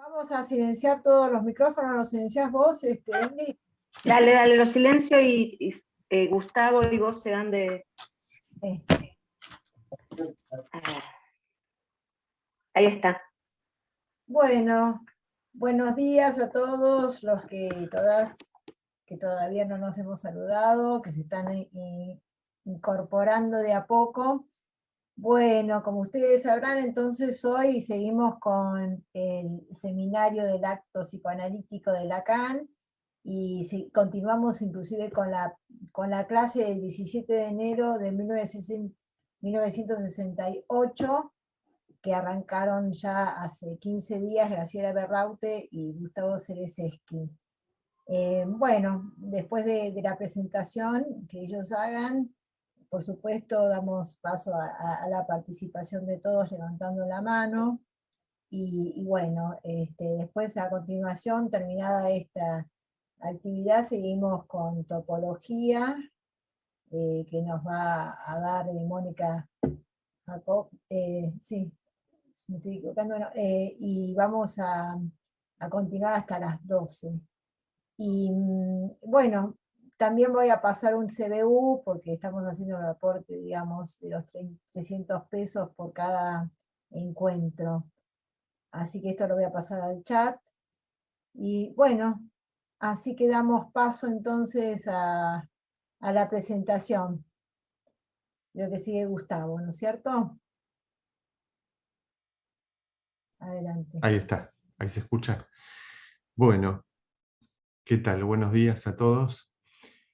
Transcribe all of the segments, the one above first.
Vamos a silenciar todos los micrófonos, los silenciás vos, Emily. Dale, lo silencio y Gustavo y vos se dan de... Ahí está. Bueno, buenos días a todos los que todavía no nos hemos saludado, que se están incorporando de a poco. Bueno, como ustedes sabrán, entonces hoy seguimos con el seminario del acto psicoanalítico de Lacan, y continuamos inclusive con la clase del 17 de enero de 1968, que arrancaron ya hace 15 días Graciela Berraute y Gustavo Cereseski. Bueno, después de la presentación que ellos hagan, por supuesto damos paso a la participación de todos levantando la mano, y bueno, después a continuación, terminada esta actividad, seguimos con topología, que nos va a dar Mónica Jacob, sí, si me estoy equivocando, no, y vamos a continuar hasta las 12. Y bueno, también voy a pasar un CBU, porque estamos haciendo el aporte, digamos, de los 300 pesos por cada encuentro. Así que esto lo voy a pasar al chat. Y bueno, así que damos paso entonces a la presentación. Creo que sigue Gustavo, ¿no es cierto? Adelante. Ahí está, ahí se escucha. Bueno, ¿qué tal? Buenos días a todos.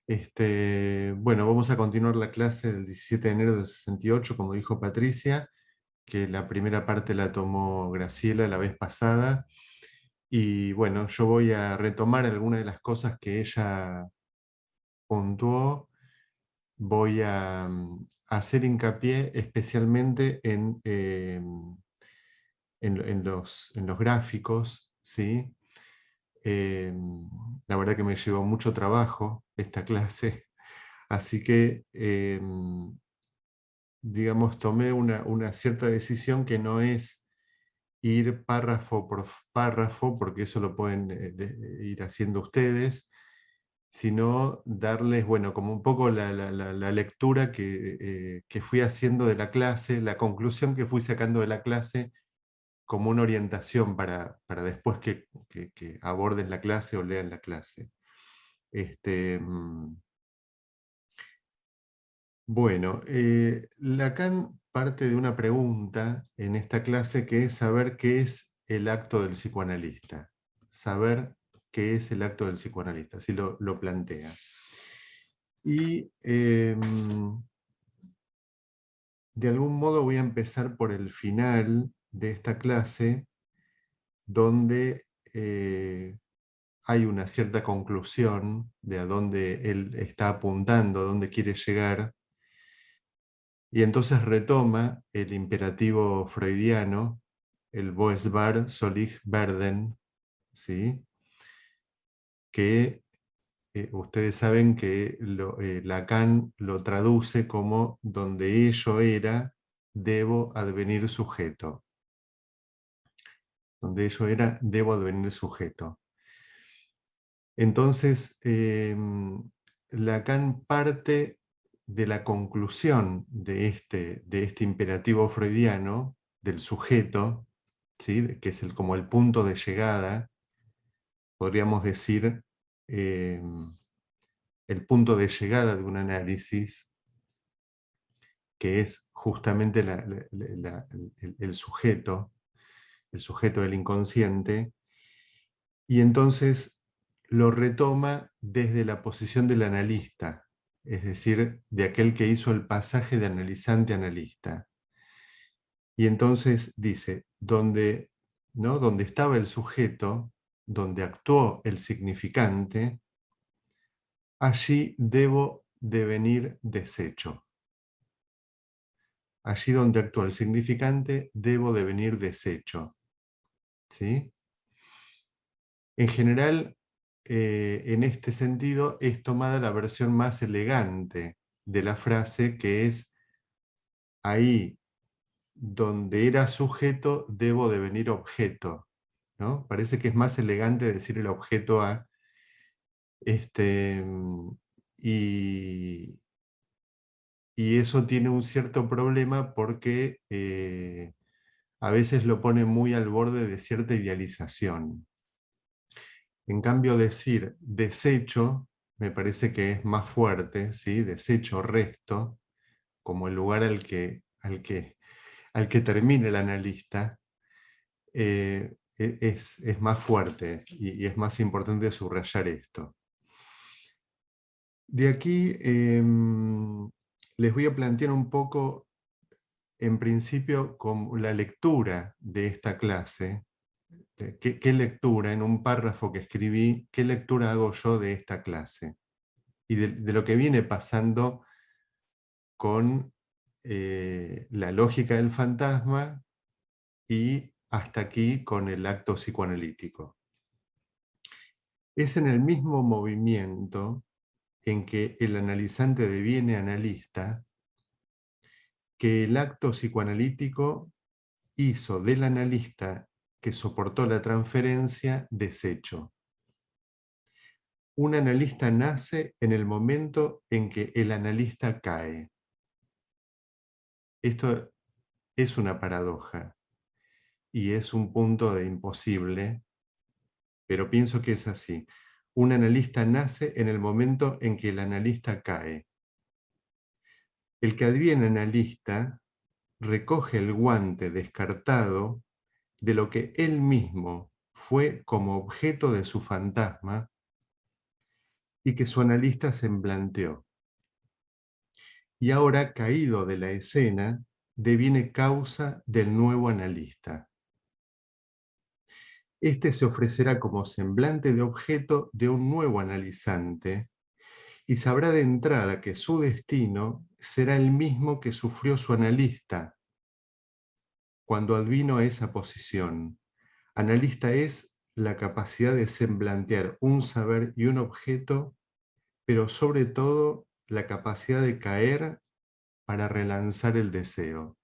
Bueno, vamos a continuar la clase del 17 de enero del 68, como dijo Patricia, que la primera parte la tomó Graciela la vez pasada. Y bueno, yo voy a retomar algunas de las cosas que ella puntuó. Voy a hacer hincapié especialmente en los gráficos, ¿sí? La verdad que me llevó mucho trabajo esta clase, así que, digamos, tomé una cierta decisión, que no es ir párrafo por párrafo, porque eso lo pueden ir haciendo ustedes, sino darles, bueno, como un poco la lectura que fui haciendo de la clase, la conclusión que fui sacando de la clase, como una orientación para después que aborden la clase o lean la clase. Bueno, Lacan parte de una pregunta en esta clase, que es saber qué es el acto del psicoanalista. Saber qué es el acto del psicoanalista, así lo plantea. Y de algún modo voy a empezar por el final de esta clase, donde hay una cierta conclusión de a dónde él está apuntando, a dónde quiere llegar, y entonces retoma el imperativo freudiano, el Boes war soll ich werden, ¿sí? Que ustedes saben que Lacan lo traduce como donde ello era, debo advenir sujeto. Donde ello era, debo advenir sujeto. Entonces, Lacan parte de la conclusión de este imperativo freudiano, del sujeto, ¿sí? Que es como el punto de llegada, podríamos decir, el punto de llegada de un análisis, que es justamente el sujeto del inconsciente, y entonces lo retoma desde la posición del analista, es decir, de aquel que hizo el pasaje de analizante a analista. Y entonces dice, donde estaba el sujeto, donde actuó el significante, allí debo devenir desecho. Allí donde actúa el significante, debo devenir desecho. ¿Sí? En general, en este sentido, es tomada la versión más elegante de la frase, que es: ahí donde era sujeto, debo devenir objeto. ¿no? Parece que es más elegante decir el objeto a. Y, y eso tiene un cierto problema porque a veces lo pone muy al borde de cierta idealización. En cambio, decir desecho me parece que es más fuerte, ¿sí? Desecho, resto, como el lugar al que termine el analista, es más fuerte y es más importante subrayar esto. De aquí les voy a plantear un poco, en principio, con la lectura de esta clase. ¿Qué lectura, en un párrafo que escribí, qué lectura hago yo de esta clase? Y de lo que viene pasando con la lógica del fantasma y hasta aquí con el acto psicoanalítico. Es en el mismo movimiento en que el analizante deviene analista que el acto psicoanalítico hizo del analista que soportó la transferencia desecho. Un analista nace en el momento en que el analista cae. Esto es una paradoja y es un punto de imposible, pero pienso que es así. Un analista nace en el momento en que el analista cae. El que adviene analista recoge el guante descartado de lo que él mismo fue como objeto de su fantasma y que su analista semblanteó. Y ahora, caído de la escena, deviene causa del nuevo analista. Este se ofrecerá como semblante de objeto de un nuevo analizante y sabrá de entrada que su destino será el mismo que sufrió su analista cuando advino esa posición. Analista es la capacidad de semblantear un saber y un objeto, pero sobre todo la capacidad de caer para relanzar el deseo.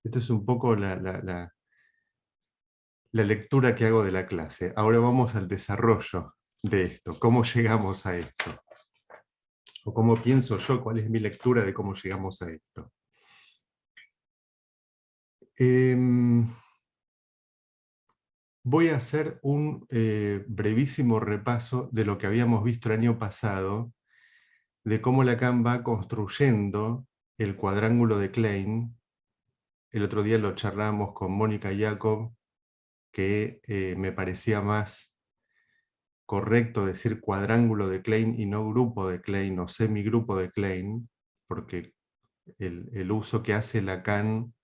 Esta es un poco la lectura que hago de la clase. Ahora vamos al desarrollo de esto. ¿Cómo llegamos a esto? O cómo pienso yo, cuál es mi lectura de cómo llegamos a esto. Voy a hacer un brevísimo repaso de lo que habíamos visto el año pasado, de cómo Lacan va construyendo el cuadrángulo de Klein. El otro día lo charlamos con Mónica Jacob, que me parecía más correcto decir cuadrángulo de Klein y no grupo de Klein o semigrupo de Klein, porque el uso que hace Lacan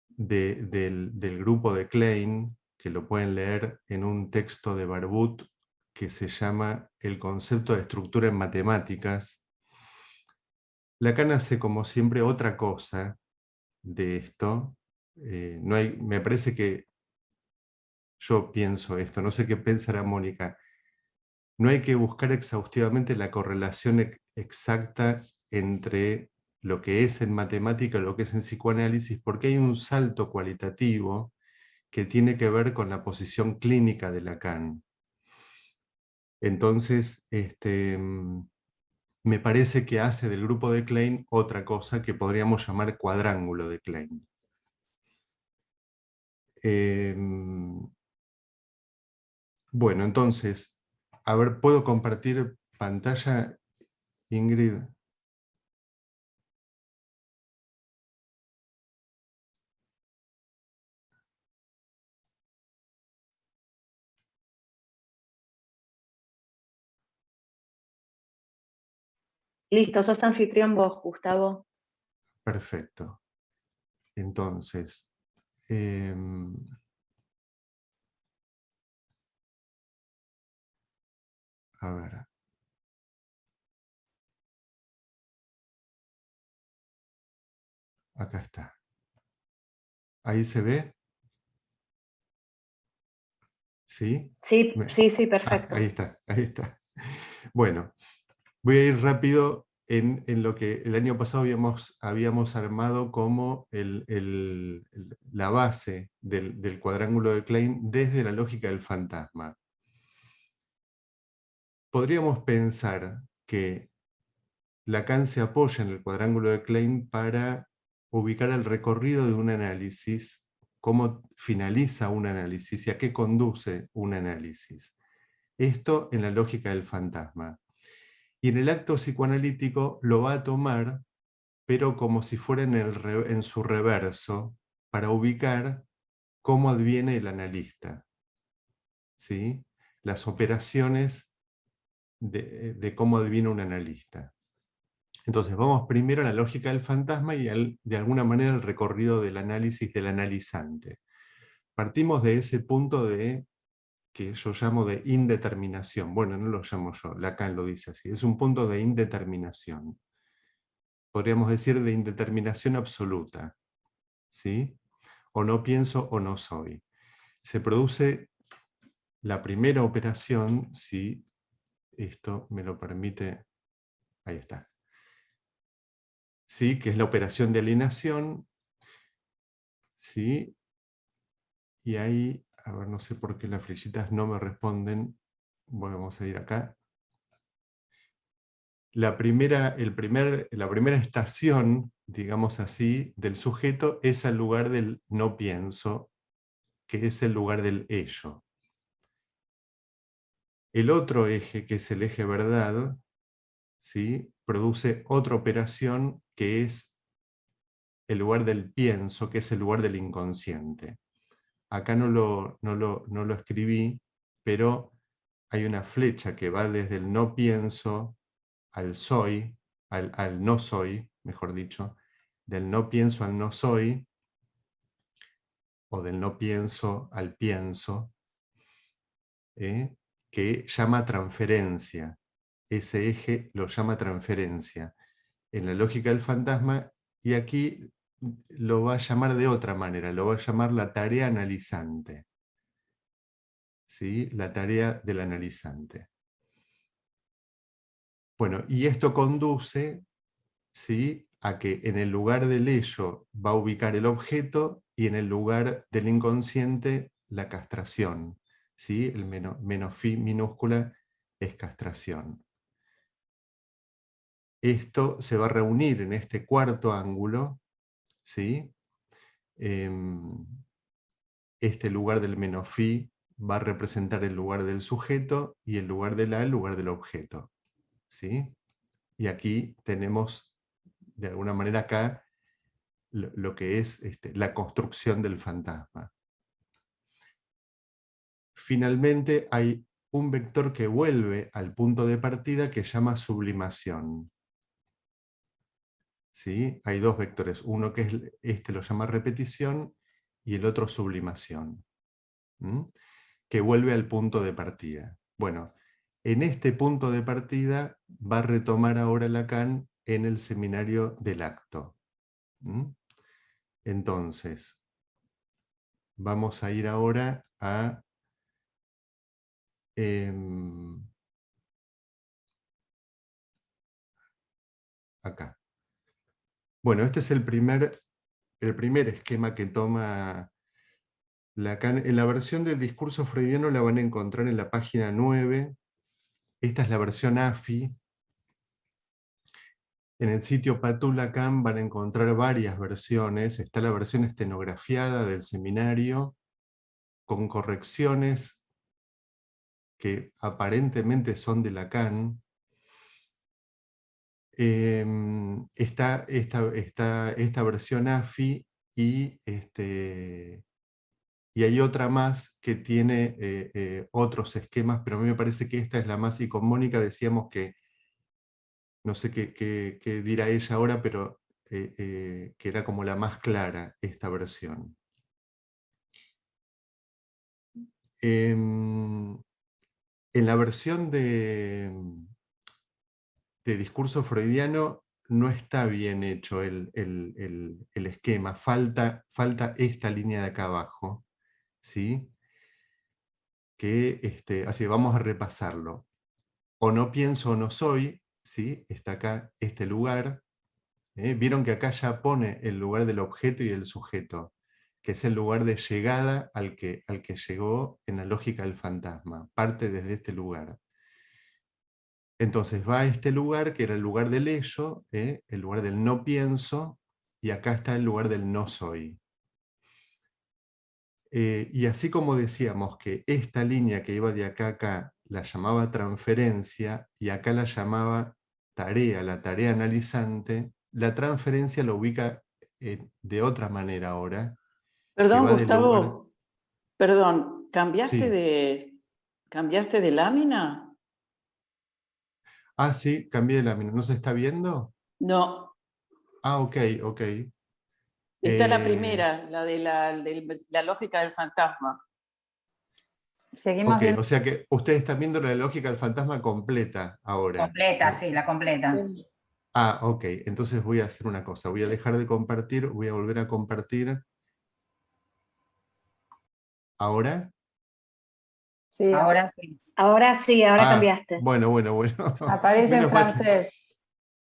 del grupo de Klein, que lo pueden leer en un texto de Barbuth que se llama El concepto de estructura en matemáticas. Lacan hace, como siempre, otra cosa de esto. Me parece que yo pienso esto, no sé qué pensará Mónica. No hay que buscar exhaustivamente la correlación exacta entre lo que es en matemática y lo que es en psicoanálisis, porque hay un salto cualitativo que tiene que ver con la posición clínica de Lacan. Entonces, me parece que hace del grupo de Klein otra cosa que podríamos llamar cuadrángulo de Klein. Bueno, entonces, a ver, ¿puedo compartir pantalla, Ingrid? Listo, sos anfitrión vos, Gustavo. Perfecto. Entonces, a ver. Acá está. ¿Ahí se ve? ¿Sí? Sí, sí, sí, perfecto. Ahí está, ahí está. Bueno, voy a ir rápido en lo que el año pasado habíamos armado como la base del cuadrángulo de Klein desde la lógica del fantasma. Podríamos pensar que Lacan se apoya en el cuadrángulo de Klein para ubicar el recorrido de un análisis, cómo finaliza un análisis y a qué conduce un análisis. Esto en la lógica del fantasma. Y en el acto psicoanalítico lo va a tomar, pero como si fuera en su reverso, para ubicar cómo adviene el analista. ¿Sí? Las operaciones de cómo adviene un analista. Entonces vamos primero a la lógica del fantasma y de alguna manera el recorrido del análisis del analizante. Partimos de ese punto que yo llamo de indeterminación. Bueno, no lo llamo yo, Lacan lo dice así. Es un punto de indeterminación. Podríamos decir de indeterminación absoluta. ¿Sí? O no pienso o no soy. Se produce la primera operación, si esto me lo permite, ahí está. ¿Sí? Que es la operación de alienación. ¿Sí? Y ahí, a ver, no sé por qué las flechitas no me responden. Bueno, vamos a ir acá. La primera estación, digamos así, del sujeto es al lugar del no pienso, que es el lugar del ello. El otro eje, que es el eje verdad, ¿sí? Produce otra operación que es el lugar del pienso, que es el lugar del inconsciente. Acá no lo escribí, pero hay una flecha que va desde el no pienso al soy, al no soy, mejor dicho, del no pienso al no soy, o del no pienso al pienso, que llama transferencia. Ese eje lo llama transferencia en la lógica del fantasma, y aquí lo va a llamar de otra manera, lo va a llamar la tarea analizante. ¿Sí? La tarea del analizante. Bueno, y esto conduce, ¿sí?, a que en el lugar del ello va a ubicar el objeto y en el lugar del inconsciente la castración. ¿Sí? El menos phi minúscula es castración. Esto se va a reunir en este cuarto ángulo, ¿sí? Este lugar del menos phi va a representar el lugar del sujeto y el lugar de la el lugar del objeto. ¿Sí? Y aquí tenemos, de alguna manera acá, lo que es la construcción del fantasma. Finalmente hay un vector que vuelve al punto de partida que llama sublimación. ¿Sí? Hay dos vectores, uno que es lo llama repetición y el otro sublimación. Que vuelve al punto de partida. Bueno, en este punto de partida va a retomar ahora Lacan en el seminario del acto. Entonces, vamos a ir ahora a acá. Bueno, este es el primer esquema que toma Lacan. En la versión del discurso freudiano la van a encontrar en la página 9. Esta es la versión AFI. En el sitio Patou Lacan van a encontrar varias versiones. Está la versión estenografiada del seminario, con correcciones que aparentemente son de Lacan. Está esta versión AFI y hay otra más que tiene otros esquemas, pero a mí me parece que esta es la más, y con Mónica decíamos que, no sé qué dirá ella ahora, pero que era como la más clara esta versión. En la versión de discurso freudiano no está bien hecho el esquema, falta esta línea de acá abajo, ¿sí? Así vamos a repasarlo. O no pienso o no soy, ¿sí? Está acá este lugar. Vieron que acá ya pone el lugar del objeto y del sujeto, que es el lugar de llegada al que llegó en la lógica del fantasma, parte desde este lugar. Entonces va a este lugar, que era el lugar del ello, el lugar del no pienso, y acá está el lugar del no soy. Y así como decíamos que esta línea que iba de acá a acá la llamaba transferencia, y acá la llamaba tarea, la tarea analizante, la transferencia la ubica de otra manera ahora, que Perdón, va del lugar... Gustavo, perdón, Sí. ¿cambiaste de lámina? Ah, sí, cambié de lámina. ¿No se está viendo? No, Ah, ok, ok. está la Eh, primera, la de la lógica del fantasma. Seguimos ok, viendo o sea que ustedes están viendo la lógica del fantasma completa ahora. completa, sí, la completa. Ah, ok. Entonces voy a hacer una cosa. Voy a dejar de compartir, voy a volver a compartir. ¿Ahora? Sí, ahora sí. Ahora sí, ahora Ah, cambiaste. bueno, bueno, bueno. Aparece en Menos mal que francés.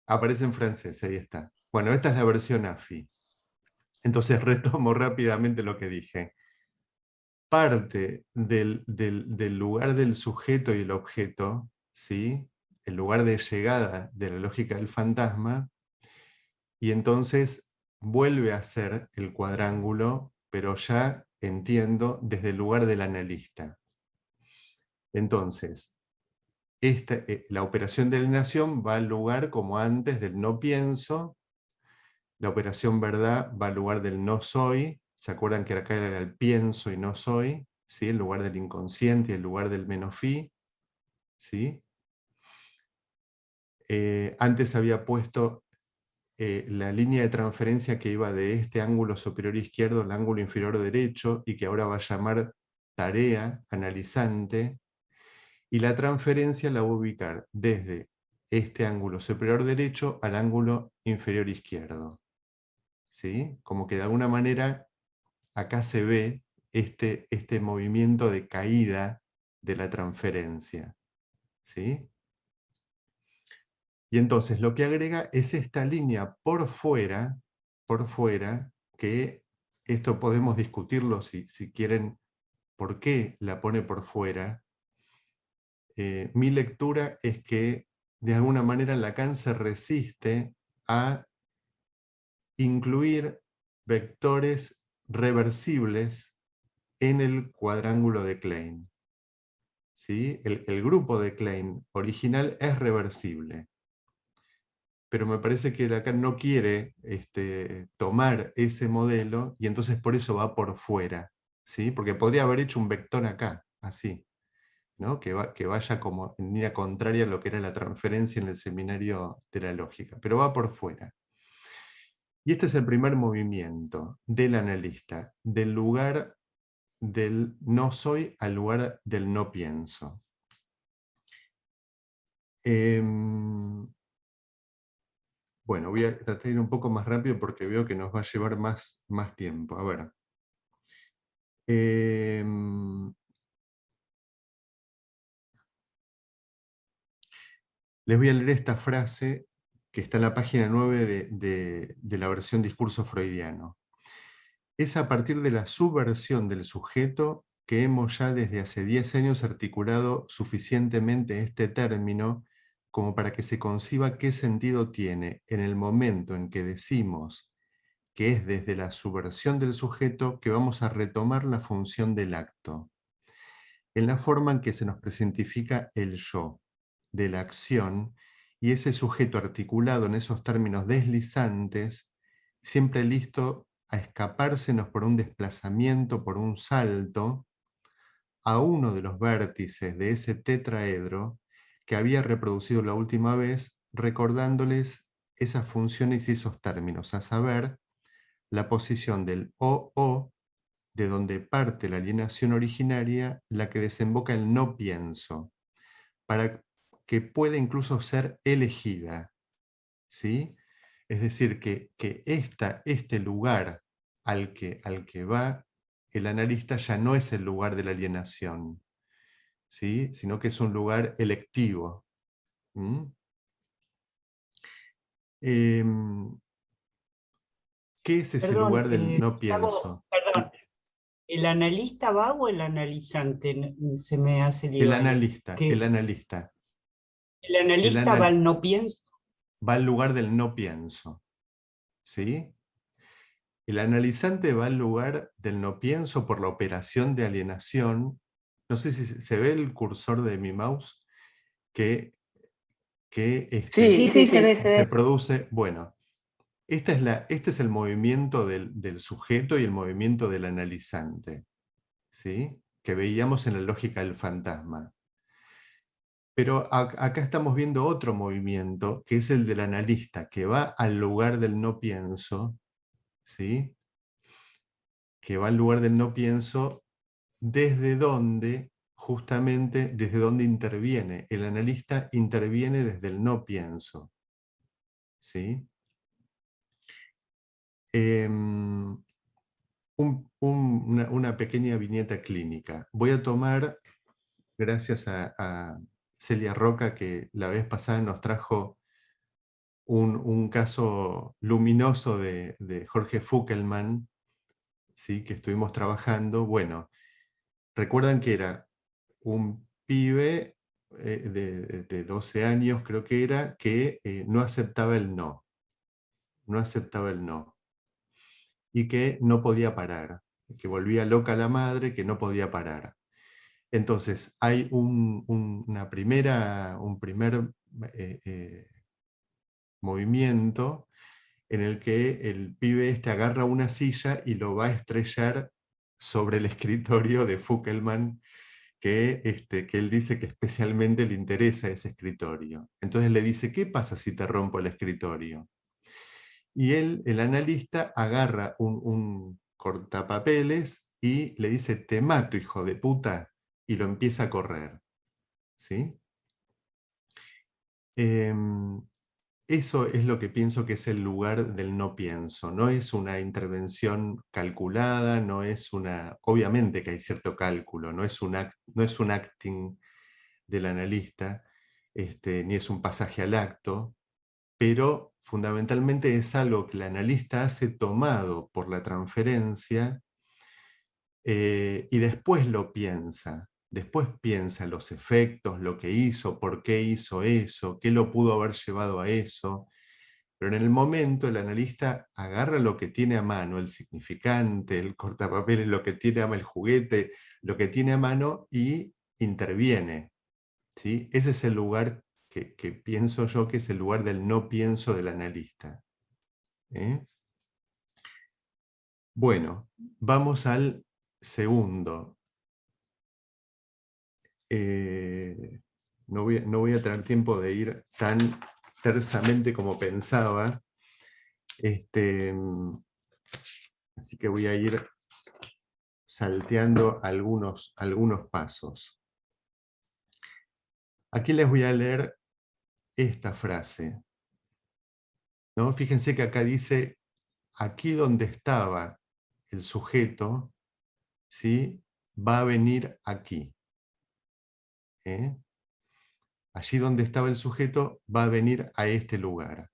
aparece en francés, ahí está. Bueno, esta es la versión AFI. Entonces retomo rápidamente lo que dije. Parte del lugar del sujeto y el objeto, ¿sí? El lugar de llegada de la lógica del fantasma, y entonces vuelve a ser el cuadrángulo, pero ya entiendo desde el lugar del analista. Entonces, la operación de alienación va al lugar como antes del no pienso, la operación verdad va al lugar del no soy, ¿se acuerdan que acá era el pienso y no soy? ¿Sí? El lugar del inconsciente y el lugar del menos fi, ¿sí? Antes había puesto la línea de transferencia que iba de este ángulo superior izquierdo al ángulo inferior derecho y que ahora va a llamar tarea analizante, y la transferencia la voy a ubicar desde este ángulo superior derecho al ángulo inferior izquierdo. ¿Sí? Como que de alguna manera acá se ve este movimiento de caída de la transferencia. ¿Sí? Y entonces lo que agrega es esta línea por fuera, que esto podemos discutirlo si quieren, por qué la pone por fuera. Mi lectura es que de alguna manera Lacan se resiste a incluir vectores reversibles en el cuadrángulo de Klein. ¿Sí? El grupo de Klein original es reversible, pero me parece que Lacan no quiere tomar ese modelo, y entonces por eso va por fuera, ¿sí? Porque podría haber hecho un vector acá, así, ¿no? Que vaya como en línea contraria a lo que era la transferencia en el seminario de la lógica, pero va por fuera. Y este es el primer movimiento del analista, del lugar del no soy al lugar del no pienso. Bueno, voy a tratar de ir un poco más rápido porque veo que nos va a llevar más tiempo. A ver. Les voy a leer esta frase que está en la página 9 de la versión Discurso Freudiano. Es a partir de la subversión del sujeto que hemos ya desde hace 10 años articulado suficientemente este término como para que se conciba qué sentido tiene en el momento en que decimos que es desde la subversión del sujeto que vamos a retomar la función del acto, en la forma en que se nos presentifica el yo, de la acción, y ese sujeto articulado en esos términos deslizantes, siempre listo a escapársenos por un desplazamiento, por un salto, a uno de los vértices de ese tetraedro que había reproducido la última vez, recordándoles esas funciones y esos términos, a saber, la posición del o, de donde parte la alienación originaria, la que desemboca el no pienso, para que pueda incluso ser elegida. ¿Sí? Es decir, que este lugar al que va el analista ya no es el lugar de la alienación, ¿sí? Sino que es un lugar electivo. ¿Mm? ¿Qué es ese Perdón, lugar del no Gustavo, pienso? perdón. ¿El analista va o el analizante? Se me hace El lío ahí. analista, ¿Qué? el analista. ¿El El analista va al no pienso? va al lugar del no pienso. ¿Sí? El analizante va al lugar del no pienso por la operación de alienación. No sé si se ve el cursor de mi mouse que Sí, sí, se ve, se se ve. produce. Bueno, este es el movimiento del sujeto y el movimiento del analizante, ¿sí? Que veíamos en la lógica del fantasma. Pero acá estamos viendo otro movimiento, que es el del analista, que va al lugar del no pienso, ¿sí? Que va al lugar del no pienso, desde donde, justamente, desde donde interviene. El analista interviene desde el no pienso, ¿sí? Una pequeña viñeta clínica. Voy a tomar, gracias a Celia Roca, que la vez pasada nos trajo un caso luminoso de Jorge Fuckelman, ¿sí? Que estuvimos trabajando. Bueno, recuerdan que era un pibe de 12 años, creo que era, que no aceptaba el no. No aceptaba el no. Y que no podía parar. Que volvía loca a la madre, que no podía parar. Entonces, hay un primer movimiento en el que el pibe agarra una silla y lo va a estrellar sobre el escritorio de Fuckelman, que él dice que especialmente le interesa ese escritorio. Entonces le dice, ¿qué pasa si te rompo el escritorio? Y el analista, agarra un cortapapeles y le dice, te mato, hijo de puta, y lo empieza a correr. ¿Sí? Eso es lo que pienso que es el lugar del no pienso. No es una intervención calculada, no es una... Obviamente que hay cierto cálculo, no es un acting del analista, ni es un pasaje al acto, pero fundamentalmente es algo que el analista hace tomado por la transferencia y después lo piensa. Después piensa los efectos, lo que hizo, por qué hizo eso, qué lo pudo haber llevado a eso. Pero en el momento el analista agarra lo que tiene a mano, el significante, el cortapapeles, lo que tiene a mano, el juguete, lo que tiene a mano y interviene. ¿Sí? Ese es el lugar que pienso yo que es el lugar del no pienso del analista. Bueno, vamos al segundo. No voy a tener tiempo de ir tan tersamente como pensaba. Así que voy a ir salteando algunos pasos. Aquí les voy a leer esta frase, ¿no? Fíjense que acá dice, aquí donde estaba el sujeto, ¿sí? Va a venir aquí. Allí donde estaba el sujeto va a venir a este lugar.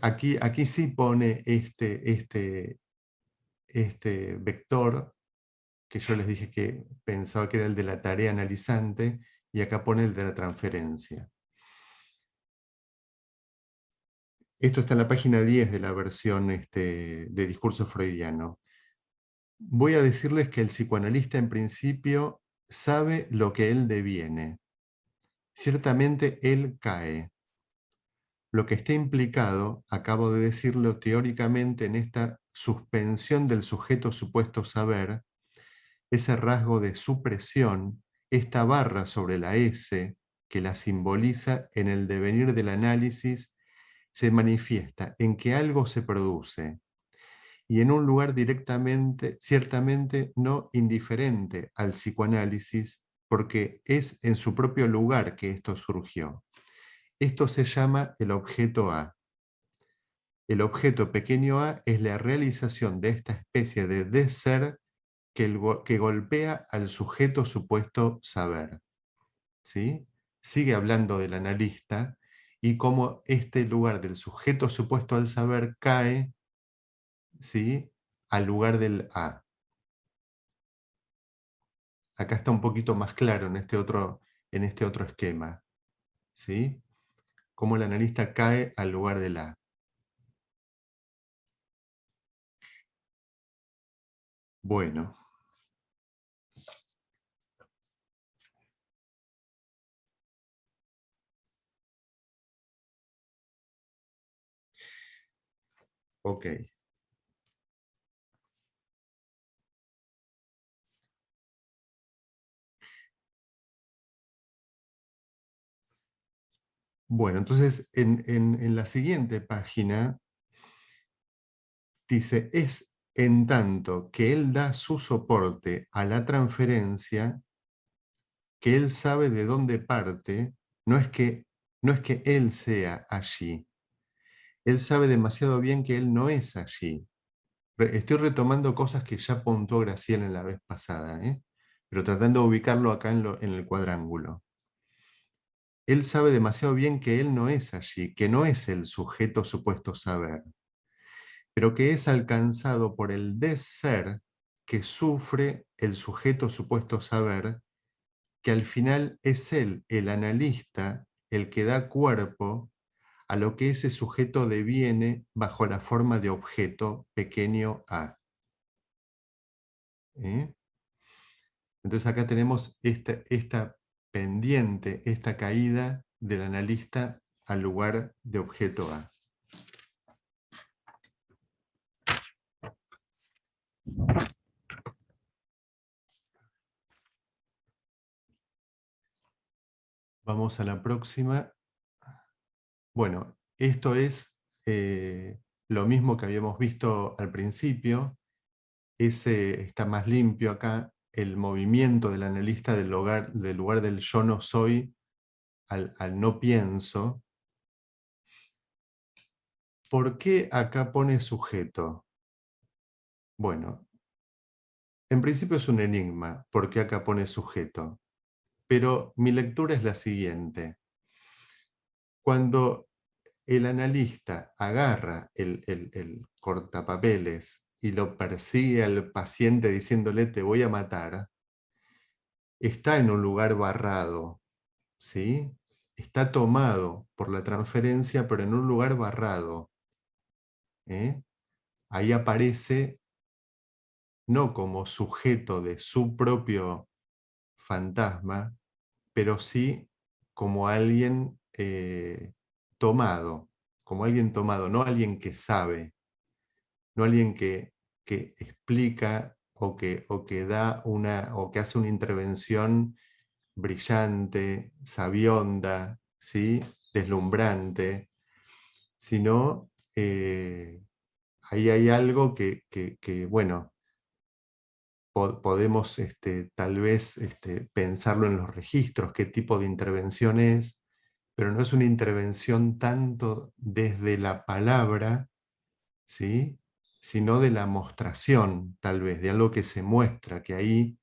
Aquí sí pone este vector, que yo les dije que pensaba que era el de la tarea analizante, y acá pone el de la transferencia. Esto está en la página 10 de la versión de discurso freudiano. Voy a decirles que el psicoanalista en principio sabe lo que él deviene. Ciertamente él cae. Lo que está implicado, acabo de decirlo teóricamente, en esta suspensión del sujeto supuesto saber, ese rasgo de supresión, esta barra sobre la S que la simboliza en el devenir del análisis, se manifiesta en que algo se produce y en un lugar ciertamente no indiferente al psicoanálisis, porque es en su propio lugar que esto surgió. Esto se llama el objeto A. El objeto pequeño a es la realización de esta especie de deser que golpea al sujeto supuesto saber. ¿Sí? Sigue hablando del analista y cómo este lugar del sujeto supuesto al saber cae, ¿sí?, al lugar del A. Acá está un poquito más claro en este otro esquema, ¿sí? Cómo el analista cae al lugar del A. Bueno. Ok. Bueno, entonces en la siguiente página dice, es en tanto que él da su soporte a la transferencia, que él sabe de dónde parte, no es que él sea allí. Él sabe demasiado bien que él no es allí. Estoy retomando cosas que ya puntuó Graciela en la vez pasada, pero tratando de ubicarlo acá en el cuadrángulo. Él sabe demasiado bien que él no es allí, que no es el sujeto supuesto saber, pero que es alcanzado por el deser que sufre el sujeto supuesto saber, que al final es él, el analista, el que da cuerpo a lo que ese sujeto deviene bajo la forma de objeto pequeño a. Entonces acá tenemos esta pendiente, esta caída del analista al lugar de objeto A. Vamos a la próxima. Bueno, esto es lo mismo que habíamos visto al principio. Está más limpio acá, el movimiento del analista del lugar del yo no soy al no pienso. ¿Por qué acá pone sujeto? Bueno, en principio es un enigma, ¿por qué acá pone sujeto? Pero mi lectura es la siguiente. Cuando el analista agarra el cortapapeles y lo persigue al paciente diciéndole te voy a matar, está en un lugar barrado, ¿sí? Está tomado por la transferencia, pero en un lugar barrado. Ahí aparece no como sujeto de su propio fantasma, pero sí como alguien tomado, no alguien que sabe, no alguien que explica o que da o que hace una intervención brillante, sabionda, ¿sí?, deslumbrante, sino ahí hay algo que bueno, podemos tal vez pensarlo en los registros, qué tipo de intervención es, pero no es una intervención tanto desde la palabra, ¿sí?, sino de la mostración, tal vez, de algo que se muestra, que ahí,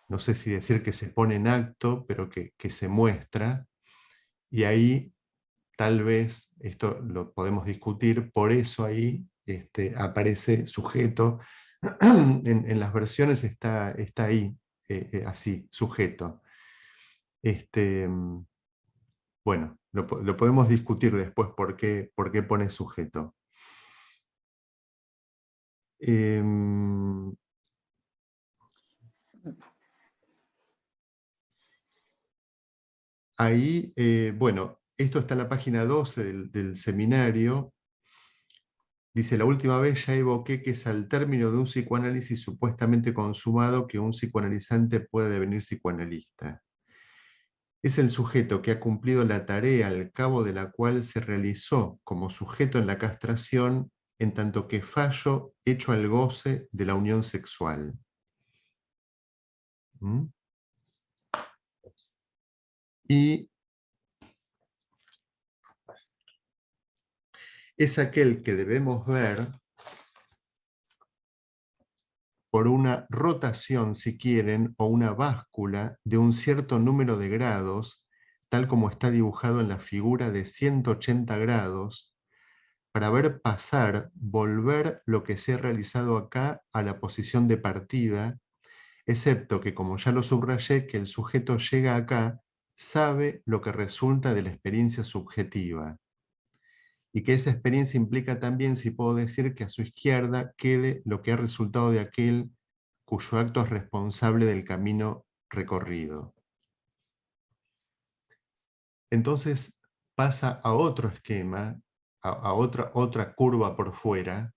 no sé si decir que se pone en acto, pero que se muestra, y ahí tal vez, esto lo podemos discutir, por eso ahí aparece sujeto. En las versiones está ahí, así, sujeto. Bueno, lo podemos discutir después por qué pone sujeto. Ahí, bueno, esto está en la página 12 del seminario. Dice, la última vez ya evoqué que es al término de un psicoanálisis supuestamente consumado que un psicoanalizante puede devenir psicoanalista. Es el sujeto que ha cumplido la tarea al cabo de la cual se realizó como sujeto en la castración, en tanto que fallo hecho al goce de la unión sexual. ¿Mm? Y es aquel que debemos ver por una rotación, si quieren, o una báscula de un cierto número de grados tal como está dibujado en la figura de 180 grados, para ver pasar, volver lo que se ha realizado acá a la posición de partida, excepto que, como ya lo subrayé, que el sujeto llega acá, sabe lo que resulta de la experiencia subjetiva. Y que esa experiencia implica también, si puedo decir, que a su izquierda quede lo que ha resultado de aquel cuyo acto es responsable del camino recorrido. Entonces pasa a otro esquema, a otra curva por fuera,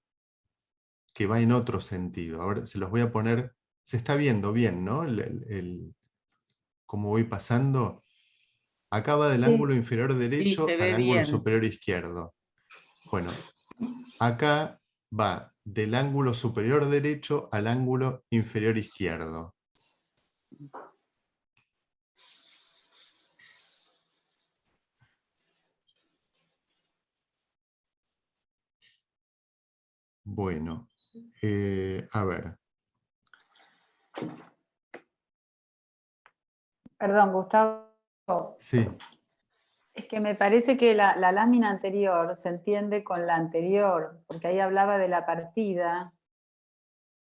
que va en otro sentido. Ahora se los voy a poner, se está viendo bien, ¿no? Cómo voy pasando. Acá va del Sí. ángulo inferior Sí, derecho se al ve ángulo bien. superior izquierdo. Bueno, acá va del ángulo superior derecho al ángulo inferior izquierdo. Bueno, a ver. Perdón, Gustavo. Sí, Es que me parece que la lámina anterior se entiende con la anterior, porque ahí hablaba de la partida,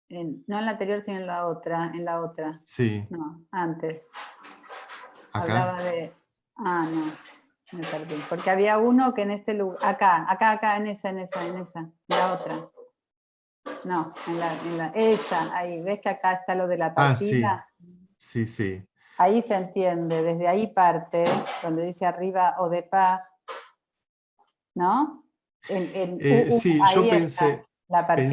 no en la anterior, sino en la otra. sí. No, antes. Acá. Hablaba de... Ah, no, me perdí. Porque había uno que en este lugar, acá, en esa, la otra. No, esa, ahí, ¿ves que acá está lo de la Ah, sí, partida? sí, sí. Ahí se entiende, desde ahí parte, donde dice arriba o de pa, ¿no? Sí, yo Ahí está la partida.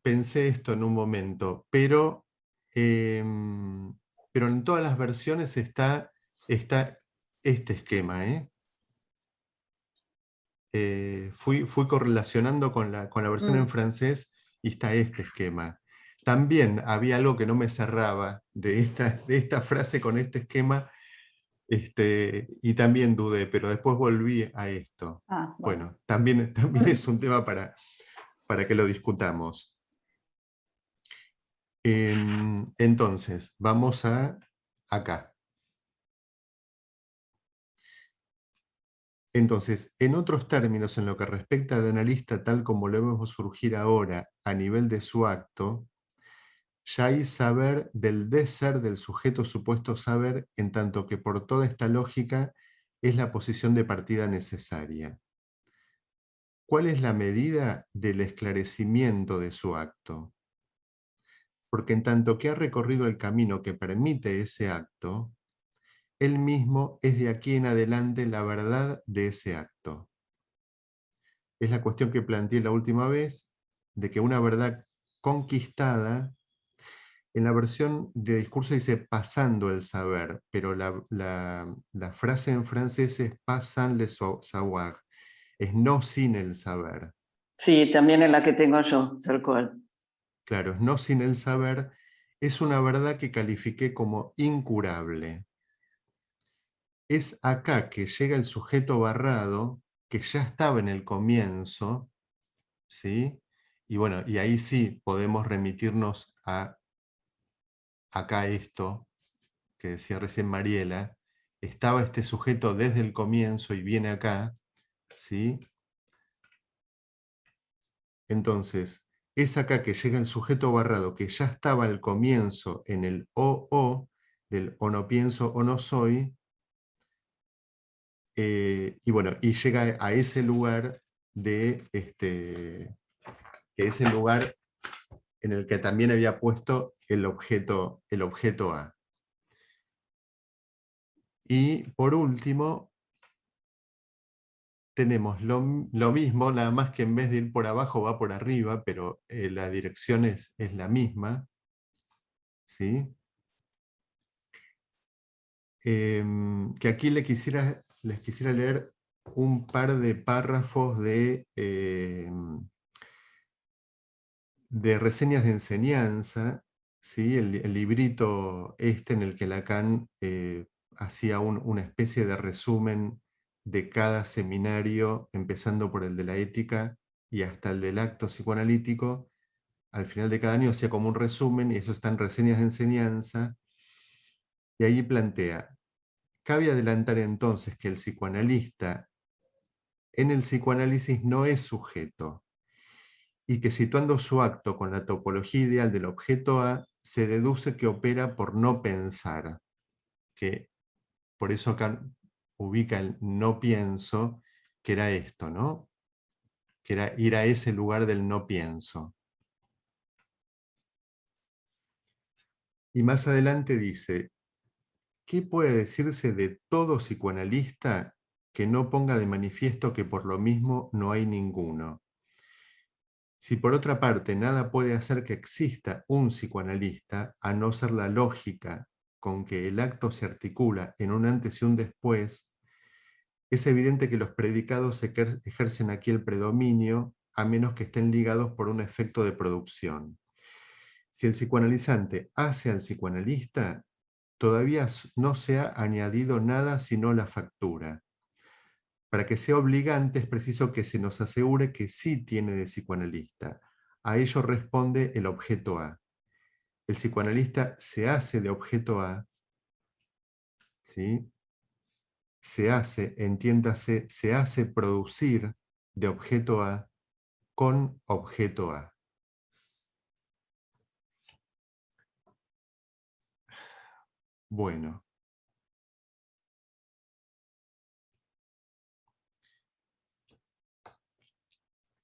pensé esto en un momento, pero en todas las versiones está este esquema, ¿eh? Fui correlacionando con la versión en francés y está este esquema. También había algo que no me cerraba de esta frase con este esquema, y también dudé, pero después volví a esto. Ah, bueno. Bueno, también es un tema para que lo discutamos. Entonces, vamos acá. Entonces, en otros términos, en lo que respecta al analista tal como lo vemos surgir ahora a nivel de su acto, ya hay saber del deser del sujeto supuesto saber, en tanto que por toda esta lógica es la posición de partida necesaria. ¿Cuál es la medida del esclarecimiento de su acto? Porque en tanto que ha recorrido el camino que permite ese acto, él mismo es de aquí en adelante la verdad de ese acto. Es la cuestión que planteé la última vez, de que una verdad conquistada, en la versión de discurso dice pasando el saber, pero la frase en francés es passant le savoir, es no sin el saber. Sí, también es la que tengo yo, tal cual. Claro, es no sin el saber, es una verdad que califiqué como incurable. Es acá que llega el sujeto barrado, que ya estaba en el comienzo, ¿sí? Y bueno, y ahí sí podemos remitirnos a acá esto que decía recién Mariela, estaba este sujeto desde el comienzo y viene acá, ¿sí? Entonces, es acá que llega el sujeto barrado que ya estaba al comienzo en el o, del o no pienso o no soy, y bueno, y llega a ese lugar que es el lugar en el que también había puesto el objeto A. Y por último, tenemos lo mismo, nada más que en vez de ir por abajo va por arriba, pero la dirección es la misma, ¿sí? Que aquí les quisiera leer un par de párrafos de reseñas de enseñanza, ¿sí? El librito en el que Lacan hacía una especie de resumen de cada seminario, empezando por el de la ética y hasta el del acto psicoanalítico. Al final de cada año hacía como un resumen, y eso está en reseñas de enseñanza, y ahí plantea cabe adelantar entonces que el psicoanalista en el psicoanálisis no es sujeto, y que situando su acto con la topología ideal del objeto A, se deduce que opera por no pensar, que por eso acá ubica el no pienso, que era esto, ¿no? Que era ir a ese lugar del no pienso. Y más adelante dice, ¿qué puede decirse de todo psicoanalista que no ponga de manifiesto que por lo mismo no hay ninguno? Si por otra parte nada puede hacer que exista un psicoanalista, a no ser la lógica con que el acto se articula en un antes y un después, es evidente que los predicados ejercen aquí el predominio, a menos que estén ligados por un efecto de producción. Si el psicoanalizante hace al psicoanalista, todavía no se ha añadido nada sino la factura. Para que sea obligante es preciso que se nos asegure que sí tiene de psicoanalista. A ello responde el objeto A. El psicoanalista se hace de objeto A, ¿sí? Se hace, entiéndase, se hace producir de objeto A con objeto A. Bueno.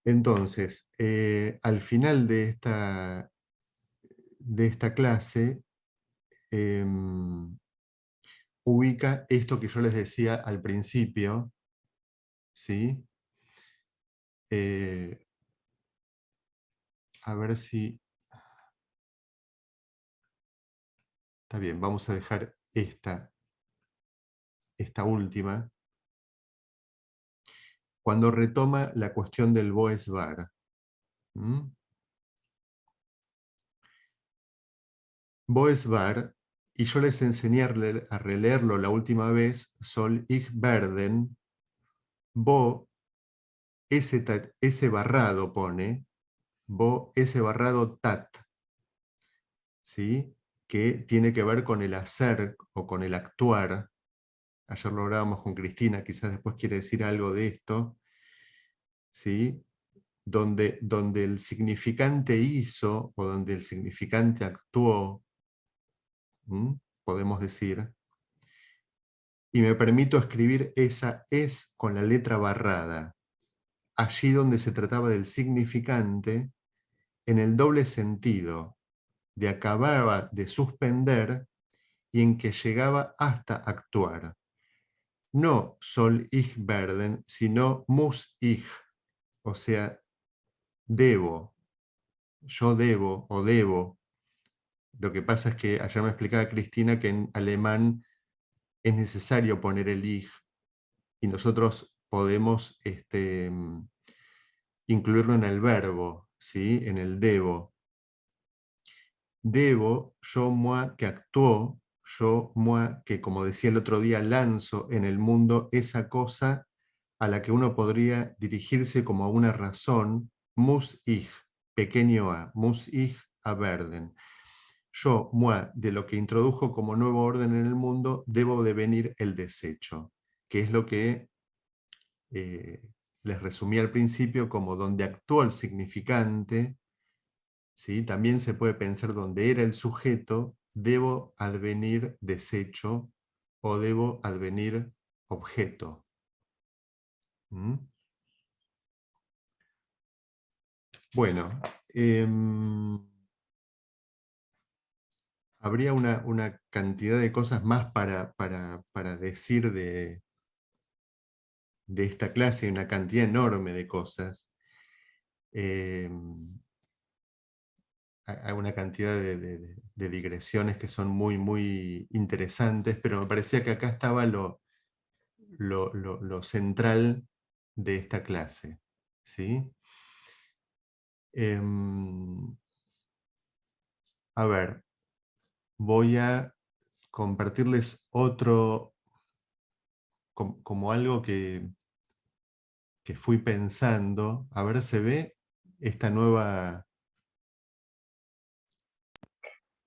Entonces, al final de esta clase, ubica esto que yo les decía al principio, ¿sí? A ver si... Está bien, vamos a dejar esta última. Cuando retoma la cuestión del Boes-Bar. Boes-Bar, y yo les enseñé a releerlo la última vez, soll ich werden, Bo, ese barrado pone, Bo, ese barrado tat, ¿sí? Que tiene que ver con el hacer o con el actuar. Ayer lo hablábamos con Cristina, quizás después quiere decir algo de esto, ¿sí? Donde el significante hizo o donde el significante actuó, podemos decir, y me permito escribir esa es con la letra barrada, allí donde se trataba del significante, en el doble sentido de acababa de suspender y en que llegaba hasta actuar. No soll ich werden, sino muss ich, o sea, debo, yo debo o debo. Lo que pasa es que ayer me explicaba Cristina que en alemán es necesario poner el ich y nosotros podemos incluirlo en el verbo, ¿sí? En el debo. Debo, yo, moi, que actuó, yo, moi, que como decía el otro día, lanzo en el mundo esa cosa a la que uno podría dirigirse como a una razón, muss ich, pequeño a, muss ich a werden. Yo, moi, de lo que introdujo como nuevo orden en el mundo, debo devenir el desecho, que es lo que les resumí al principio como donde actuó el significante, ¿sí? También se puede pensar donde era el sujeto, debo advenir desecho o debo advenir objeto. Bueno, habría una cantidad de cosas más para decir de esta clase, una cantidad enorme de cosas. Hay una cantidad de digresiones que son muy, muy interesantes, pero me parecía que acá estaba lo central de esta clase, ¿sí? A ver, voy a compartirles otro, como algo que fui pensando. A ver, ¿se ve esta nueva...?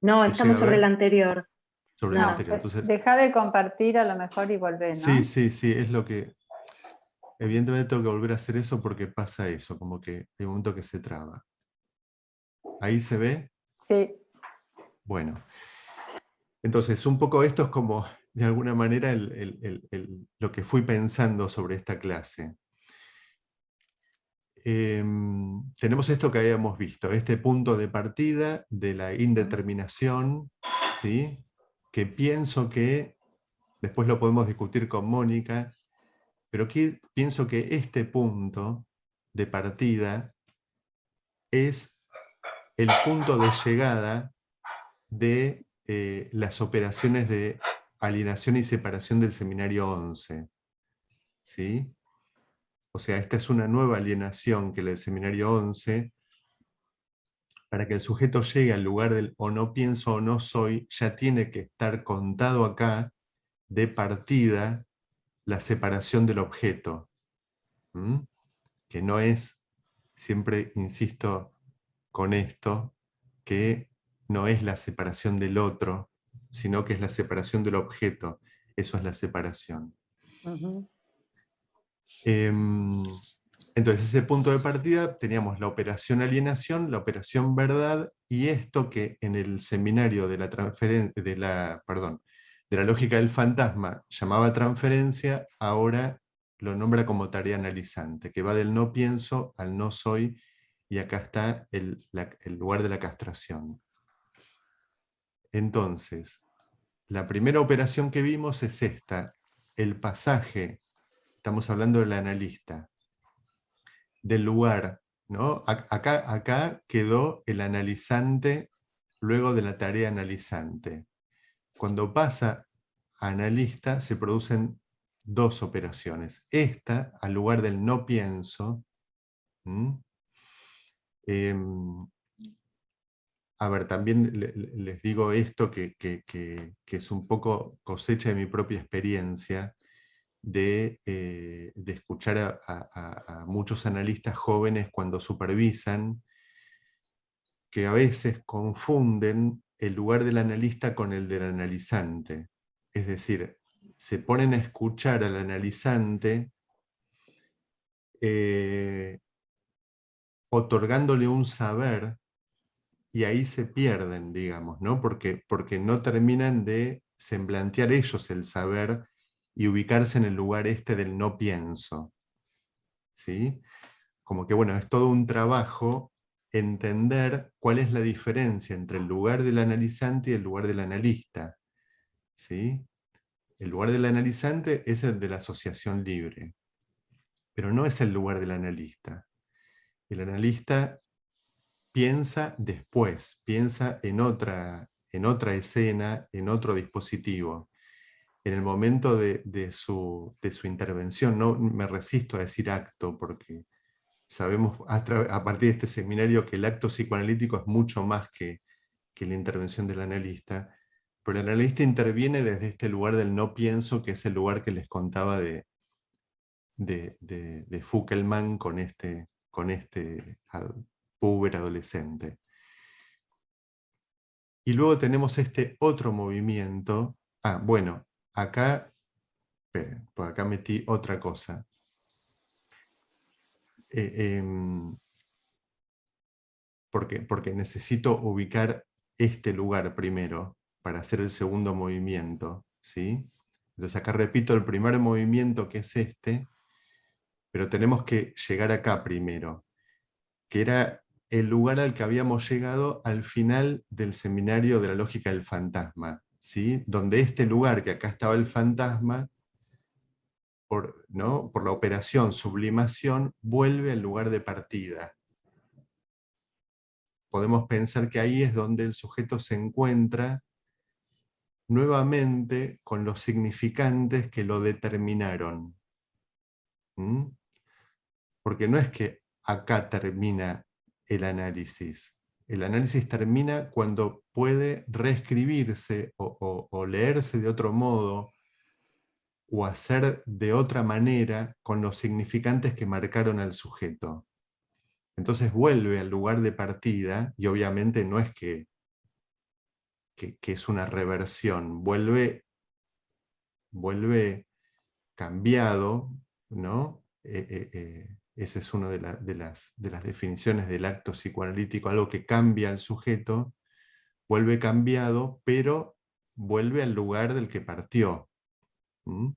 No, ¿Se llega estamos a sobre ver? la anterior. sobre el No, anterior. Entonces, deja de compartir a lo mejor y volver, ¿no? sí, sí, sí, es lo que... Evidentemente tengo que volver a hacer eso porque pasa eso, como que hay un momento que se traba. ¿Ahí se ve? Sí. Bueno. Entonces, un poco esto es como, de alguna manera, lo que fui pensando sobre esta clase. Tenemos esto que habíamos visto, este punto de partida de la indeterminación, ¿sí? Que pienso que, después lo podemos discutir con Mónica, pero que pienso que este punto de partida es el punto de llegada de las operaciones de alienación y separación del seminario 11. ¿Sí? O sea, esta es una nueva alienación que la del seminario 11. Para que el sujeto llegue al lugar del o no pienso o no soy, ya tiene que estar contado acá de partida la separación del objeto. ¿Mm? Que no es, siempre insisto con esto, que no es la separación del otro, sino que es la separación del objeto. Eso es la separación. Ujú. Entonces, ese punto de partida teníamos la operación alienación, la operación verdad, y esto que en el seminario de la de la lógica del fantasma llamaba transferencia, ahora lo nombra como tarea analizante, que va del no pienso al no soy, y acá está el lugar de la castración. Entonces, la primera operación que vimos es esta, el pasaje, estamos hablando del analista, del lugar, ¿no? Acá quedó el analizante luego de la tarea analizante. Cuando pasa a analista se producen dos operaciones. Esta, al lugar del no pienso, a ver, también les digo esto que es un poco cosecha de mi propia experiencia, de escuchar a muchos analistas jóvenes cuando supervisan, que a veces confunden el lugar del analista con el del analizante. Es decir, se ponen a escuchar al analizante otorgándole un saber, y ahí se pierden, digamos, ¿no? Porque no terminan de semblantear ellos el saber y ubicarse en el lugar este del no pienso. ¿Sí? Como que, bueno, es todo un trabajo entender cuál es la diferencia entre el lugar del analizante y el lugar del analista. ¿Sí? El lugar del analizante es el de la asociación libre, pero no es el lugar del analista. El analista piensa después, piensa en otra escena, en otro dispositivo. En el momento de su intervención, no me resisto a decir acto, porque sabemos a partir de este seminario que el acto psicoanalítico es mucho más que la intervención del analista, pero el analista interviene desde este lugar del no pienso, que es el lugar que les contaba de Foukelman con este puber adolescente. Y luego tenemos este otro movimiento. Bueno, acá, esperen, pues acá metí otra cosa. Porque necesito ubicar este lugar primero para hacer el segundo movimiento, ¿sí? Entonces acá repito el primer movimiento, que es este, pero tenemos que llegar acá primero, que era el lugar al que habíamos llegado al final del seminario de la lógica del fantasma, ¿sí? Donde este lugar, que acá estaba el fantasma, por la operación sublimación, vuelve al lugar de partida. Podemos pensar que ahí es donde el sujeto se encuentra nuevamente con los significantes que lo determinaron. Porque no es que acá termina el análisis. El análisis termina cuando puede reescribirse o leerse de otro modo o hacer de otra manera con los significantes que marcaron al sujeto. Entonces vuelve al lugar de partida, y obviamente no es que que es una reversión, vuelve cambiado, ¿no? Esa es una de las definiciones del acto psicoanalítico, algo que cambia al sujeto, vuelve cambiado, pero vuelve al lugar del que partió. ¿Mm?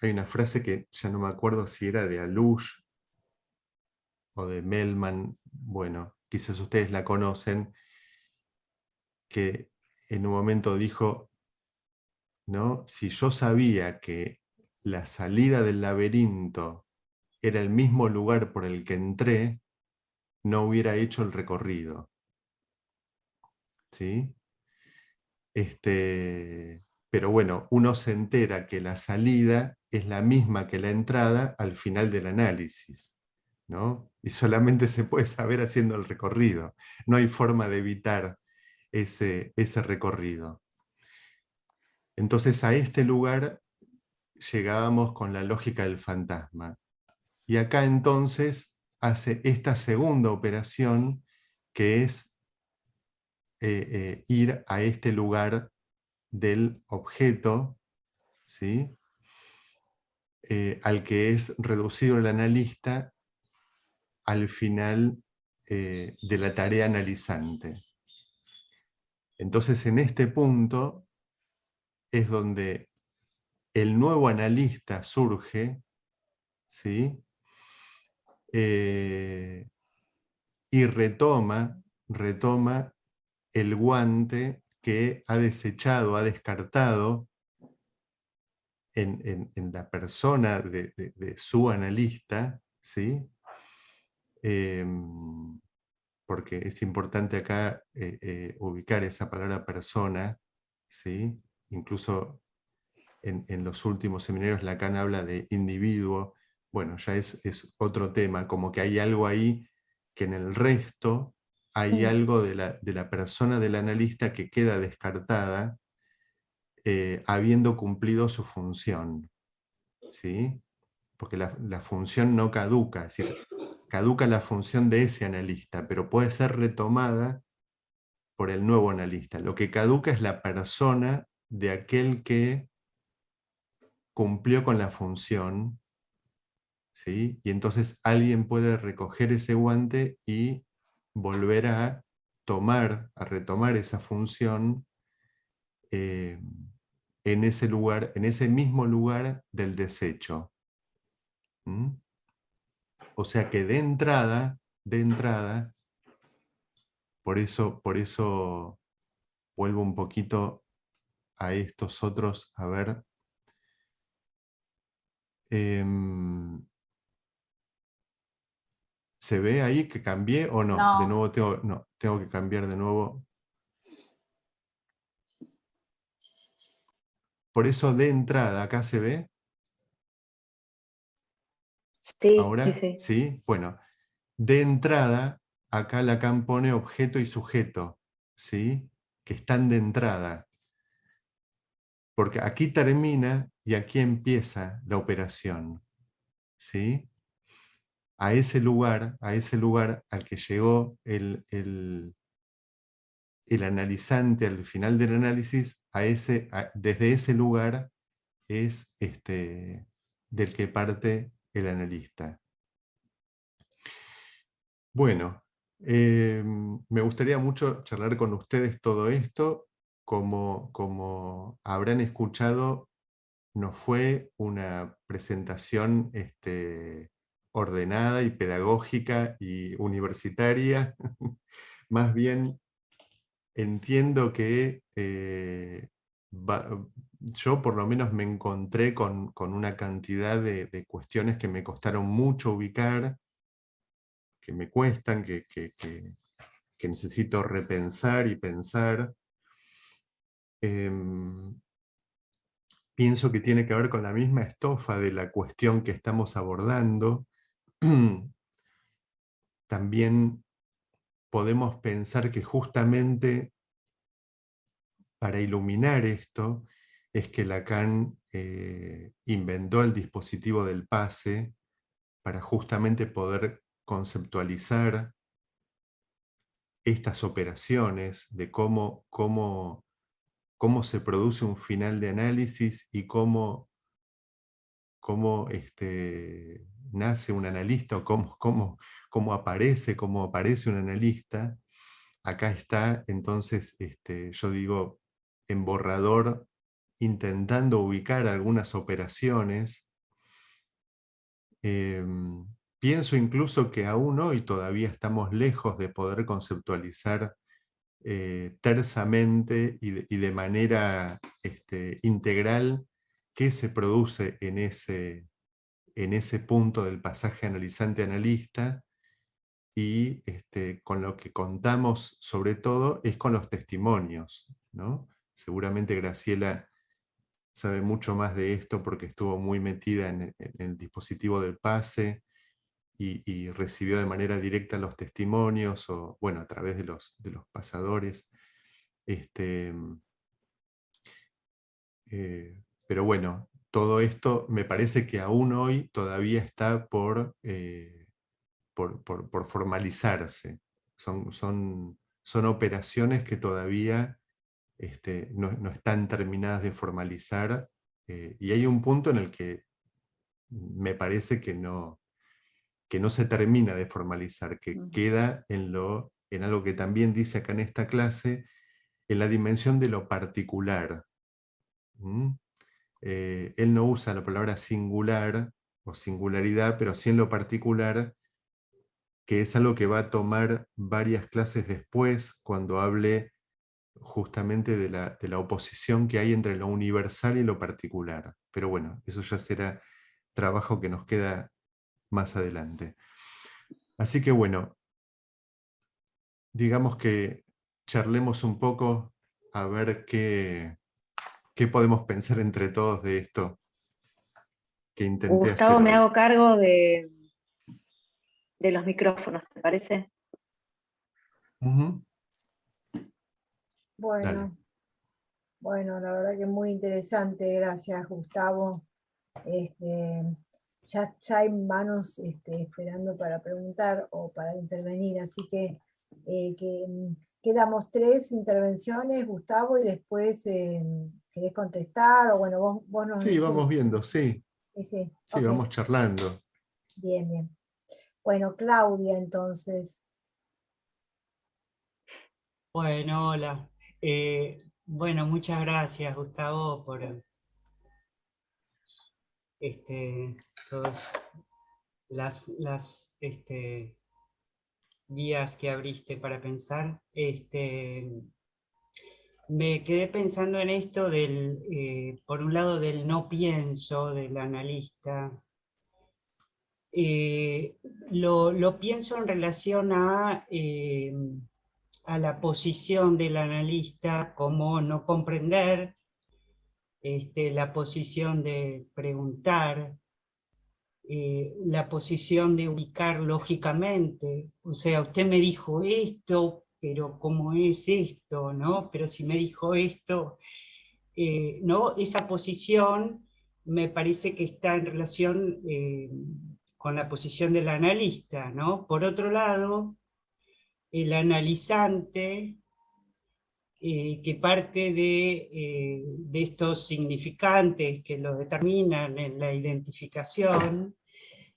Hay una frase que ya no me acuerdo si era de Alush o de Melman, bueno, quizás ustedes la conocen, que en un momento dijo, ¿no? Si yo sabía que la salida del laberinto era el mismo lugar por el que entré, no hubiera hecho el recorrido. ¿Sí? Pero bueno, uno se entera que la salida es la misma que la entrada al final del análisis, ¿no? Y solamente se puede saber haciendo el recorrido. No hay forma de evitar ese recorrido. Entonces a este lugar llegábamos con la lógica del fantasma. Y acá entonces hace esta segunda operación, que es ir a este lugar del objeto, ¿sí? Al que es reducido el analista al final de la tarea analizante. Entonces en este punto es donde el nuevo analista surge, ¿sí? Y retoma el guante que ha desechado, ha descartado en la persona de su analista, ¿sí? Porque es importante acá ubicar esa palabra persona, ¿sí? Incluso en los últimos seminarios Lacan habla de individuo. Bueno, ya es otro tema, como que hay algo ahí que en el resto hay algo de la persona del analista que queda descartada habiendo cumplido su función, ¿sí? Porque la función no caduca, es decir, caduca la función de ese analista, pero puede ser retomada por el nuevo analista. Lo que caduca es la persona de aquel que cumplió con la función, ¿sí? Y entonces alguien puede recoger ese guante y volver a retomar esa función en ese lugar, en ese mismo lugar del desecho. ¿Mm? O sea que de entrada, por eso vuelvo un poquito a estos otros, a ver. ¿Se ve ahí que cambié o no? No. De nuevo tengo que cambiar de nuevo. Por eso de entrada, ¿acá se ve? Sí, ¿Ahora? sí. ¿Sí? Bueno, de entrada, acá Lacan pone objeto y sujeto, ¿sí? Que están de entrada. Porque aquí termina y aquí empieza la operación, ¿sí? A ese lugar al que llegó el analizante al final del análisis, desde ese lugar es del que parte el analista. Bueno, me gustaría mucho charlar con ustedes todo esto. Como habrán escuchado, no fue una presentación ordenada y pedagógica y universitaria. Más bien entiendo que yo por lo menos me encontré con una cantidad de cuestiones que me costaron mucho ubicar, que me cuestan, que necesito repensar y pensar. Pienso que tiene que ver con la misma estofa de la cuestión que estamos abordando. También podemos pensar que justamente para iluminar esto es que Lacan inventó el dispositivo del pase para justamente poder conceptualizar estas operaciones, de cómo se produce un final de análisis y cómo nace un analista, o cómo aparece un analista. Acá está, entonces, yo digo, en borrador, intentando ubicar algunas operaciones. Pienso incluso que aún hoy todavía estamos lejos de poder conceptualizar tersamente y de manera integral qué se produce en ese punto del pasaje analizante-analista, y con lo que contamos sobre todo es con los testimonios, ¿no? Seguramente Graciela sabe mucho más de esto porque estuvo muy metida en el dispositivo del PASE y recibió de manera directa los testimonios, o bueno, a través de los pasadores. Pero bueno, todo esto me parece que aún hoy todavía está por formalizarse. Son operaciones que todavía no están terminadas de formalizar, y hay un punto en el que me parece que no se termina de formalizar, que queda en algo que también dice acá en esta clase, en la dimensión de lo particular. Él no usa la palabra singular o singularidad, pero sí en lo particular, que es algo que va a tomar varias clases después, cuando hable justamente de la oposición que hay entre lo universal y lo particular. Pero bueno, eso ya será trabajo que nos queda más adelante. Así que bueno, digamos que charlemos un poco a ver qué podemos pensar entre todos de esto que intenté Gustavo, hacer me hoy. hago cargo de los micrófonos, ¿te parece? Dale. Bueno, la verdad que muy interesante, gracias Gustavo. Ya hay manos esperando para preguntar o para intervenir, así que quedamos 3 intervenciones, Gustavo, y después querés contestar, o bueno, vos nos Sí, decís. vamos viendo, sí. Sí, Sí, ok. vamos charlando. Bien. Bueno, Claudia, entonces. Bueno, hola. Bueno, muchas gracias, Gustavo, por todas las vías que abriste para pensar. Me quedé pensando en esto por un lado, del no pienso del analista. Lo pienso en relación a la posición del analista, como no comprender, la posición de preguntar, la posición de ubicar lógicamente. O sea, usted me dijo esto, pero ¿cómo es esto? ¿No? Pero si me dijo esto, ¿no? Esa posición me parece que está en relación con la posición del analista, ¿no? Por otro lado, el analizante, que parte de estos significantes que lo determinan en la identificación,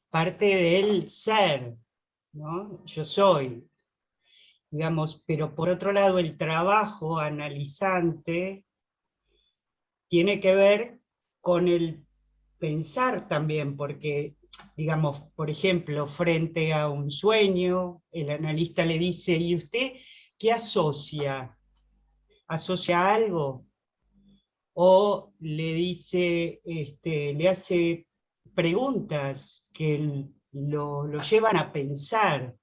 parte del ser, ¿no? Yo soy, digamos, pero por otro lado el trabajo analizante tiene que ver con el pensar también, porque, digamos, por ejemplo, frente a un sueño, el analista le dice, ¿y usted qué asocia? ¿Asocia algo? O le dice, le hace preguntas que lo llevan a pensar,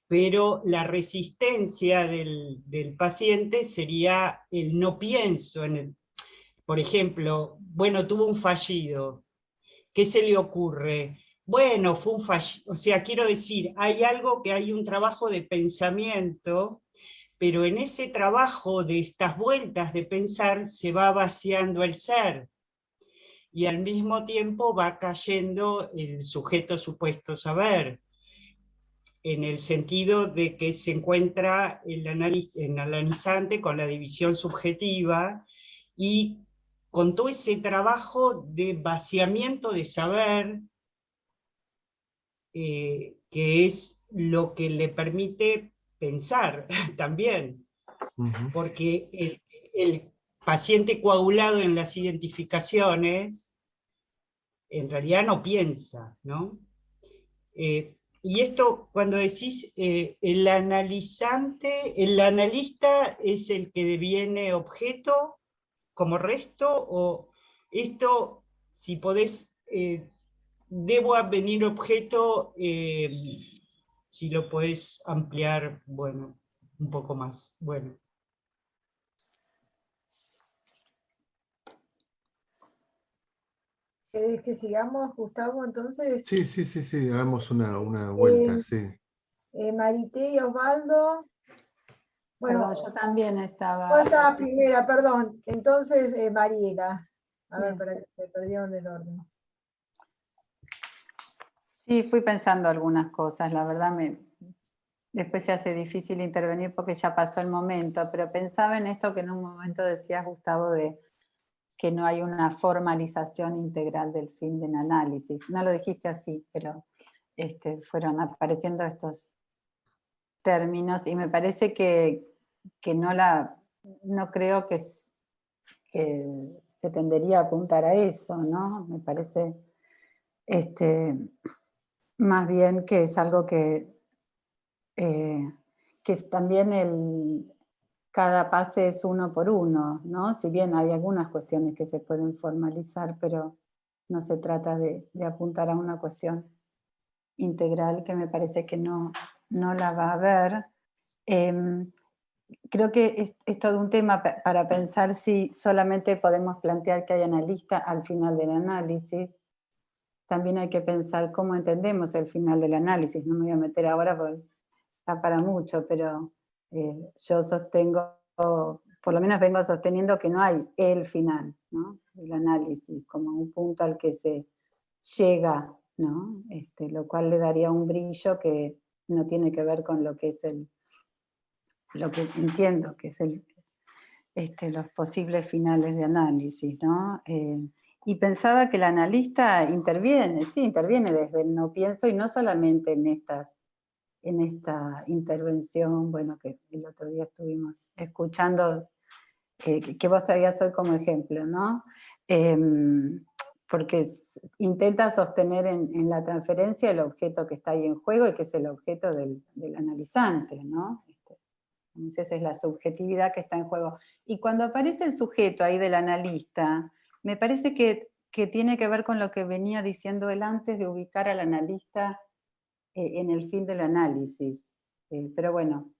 pero la resistencia del paciente sería el no pienso. Por ejemplo, bueno, tuvo un fallido, ¿qué se le ocurre? Bueno, fue un fallido, o sea, quiero decir, hay un trabajo de pensamiento, pero en ese trabajo de estas vueltas de pensar se va vaciando el ser, y al mismo tiempo va cayendo el sujeto supuesto saber. en el sentido de que se encuentra el analizante con la división subjetiva y con todo ese trabajo de vaciamiento de saber, que es lo que le permite pensar también, porque el paciente coagulado en las identificaciones en realidad no piensa, ¿no? Y esto, cuando decís el analizante, el analista es el que deviene objeto como resto, o esto, si podés, debo advenir objeto, si lo podés ampliar, bueno, un poco más. Bueno. ¿Querés que sigamos, Gustavo, entonces? Sí, hagamos una vuelta, sí. Marité y Osvaldo. Bueno, Perdón, yo también estaba. vos estabas primera, perdón. Entonces, Mariela. A ver, Bien. para que se perdieron el orden. Sí, fui pensando algunas cosas, la verdad después se hace difícil intervenir porque ya pasó el momento, pero pensaba en esto que en un momento decías, Gustavo, de que no hay una formalización integral del fin del análisis. No lo dijiste así, pero fueron apareciendo estos términos y me parece que no creo que se tendería a apuntar a eso, ¿no? Me parece más bien que es algo que es también cada pase es uno por uno, ¿no? Si bien hay algunas cuestiones que se pueden formalizar, pero no se trata de apuntar a una cuestión integral que me parece que no la va a haber. Creo que es todo un tema para pensar si solamente podemos plantear que hay analista al final del análisis. También hay que pensar cómo entendemos el final del análisis. No me voy a meter ahora porque está para mucho, pero yo sostengo, por lo menos vengo sosteniendo que no hay el final, ¿no? El análisis como un punto al que se llega, ¿no? Lo cual le daría un brillo que no tiene que ver con lo que es lo que entiendo que es los posibles finales de análisis, ¿no? Y pensaba que el analista interviene desde el no pienso, y no solamente en esta intervención, bueno, que el otro día estuvimos escuchando, que vos traías hoy como ejemplo, ¿no? Porque intenta sostener en la transferencia el objeto que está ahí en juego y que es el objeto del analizante, ¿no? Entonces es la subjetividad que está en juego. Y cuando aparece el sujeto ahí del analista, me parece que tiene que ver con lo que venía diciendo él antes de ubicar al analista en el fin del análisis. Pero bueno,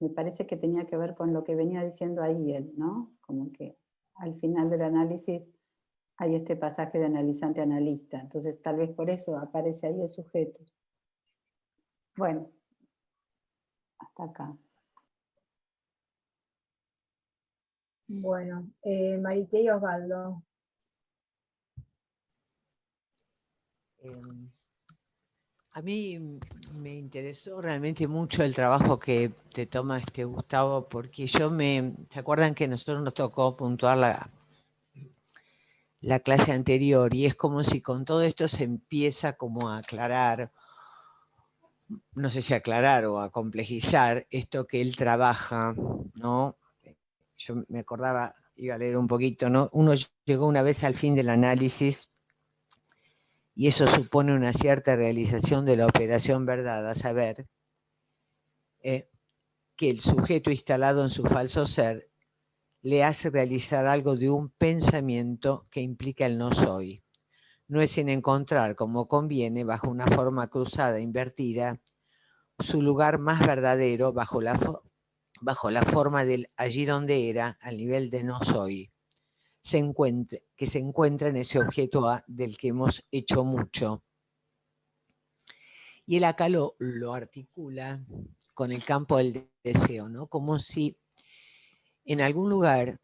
me parece que tenía que ver con lo que venía diciendo ahí él, ¿no? Como que al final del análisis hay este pasaje de analizante-analista. Entonces tal vez por eso aparece ahí el sujeto. Bueno, hasta acá. Bueno, Marité y Osvaldo. A mí me interesó realmente mucho el trabajo que te toma Gustavo, porque ¿se acuerdan que a nosotros nos tocó puntuar la clase anterior? Y es como si con todo esto se empieza como a aclarar, no sé si aclarar o a complejizar esto que él trabaja, ¿no? Yo me acordaba, iba a leer un poquito, ¿no? Uno llegó una vez al fin del análisis y eso supone una cierta realización de la operación verdad, a saber, que el sujeto instalado en su falso ser le hace realizar algo de un pensamiento que implica el no soy. No es sin encontrar, como conviene, bajo una forma cruzada, invertida, su lugar más verdadero bajo la forma del allí donde era, al nivel de no soy, que se encuentra en ese objeto A del que hemos hecho mucho. Y él acá lo articula con el campo del deseo, ¿no? Como si en algún lugar,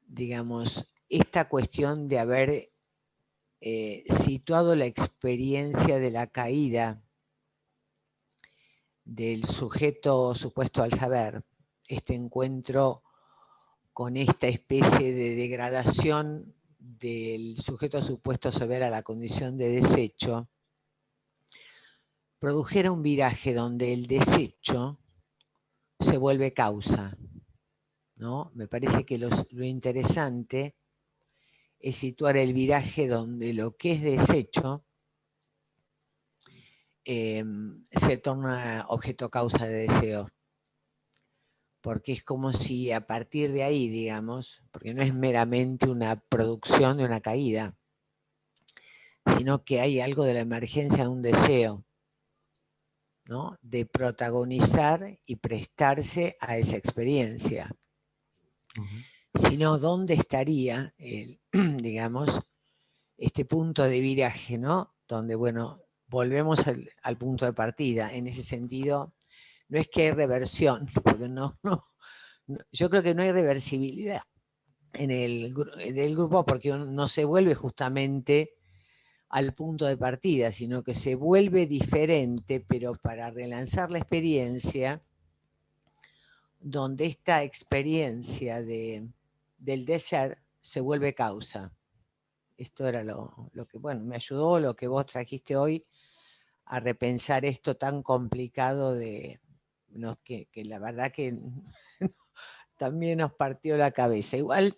digamos, esta cuestión de haber situado la experiencia de la caída del sujeto supuesto al saber, este encuentro con esta especie de degradación del sujeto supuesto a saber a la condición de desecho, produjera un viraje donde el desecho se vuelve causa, ¿no? Me parece que lo interesante es situar el viraje donde lo que es desecho se torna objeto causa de deseo. Porque es como si a partir de ahí, digamos, porque no es meramente una producción de una caída, sino que hay algo de la emergencia de un deseo, ¿no? De protagonizar y prestarse a esa experiencia. Si no, ¿dónde estaría, digamos, este punto de viraje, ¿no? Donde, bueno, volvemos al punto de partida. En ese sentido, no es que hay reversión, porque yo creo que no hay reversibilidad en del grupo, porque uno no se vuelve justamente al punto de partida, sino que se vuelve diferente, pero para relanzar la experiencia, donde esta experiencia del ser se vuelve causa. Esto era lo que, bueno, me ayudó lo que vos trajiste hoy a repensar esto tan complicado que la verdad que también nos partió la cabeza. Igual,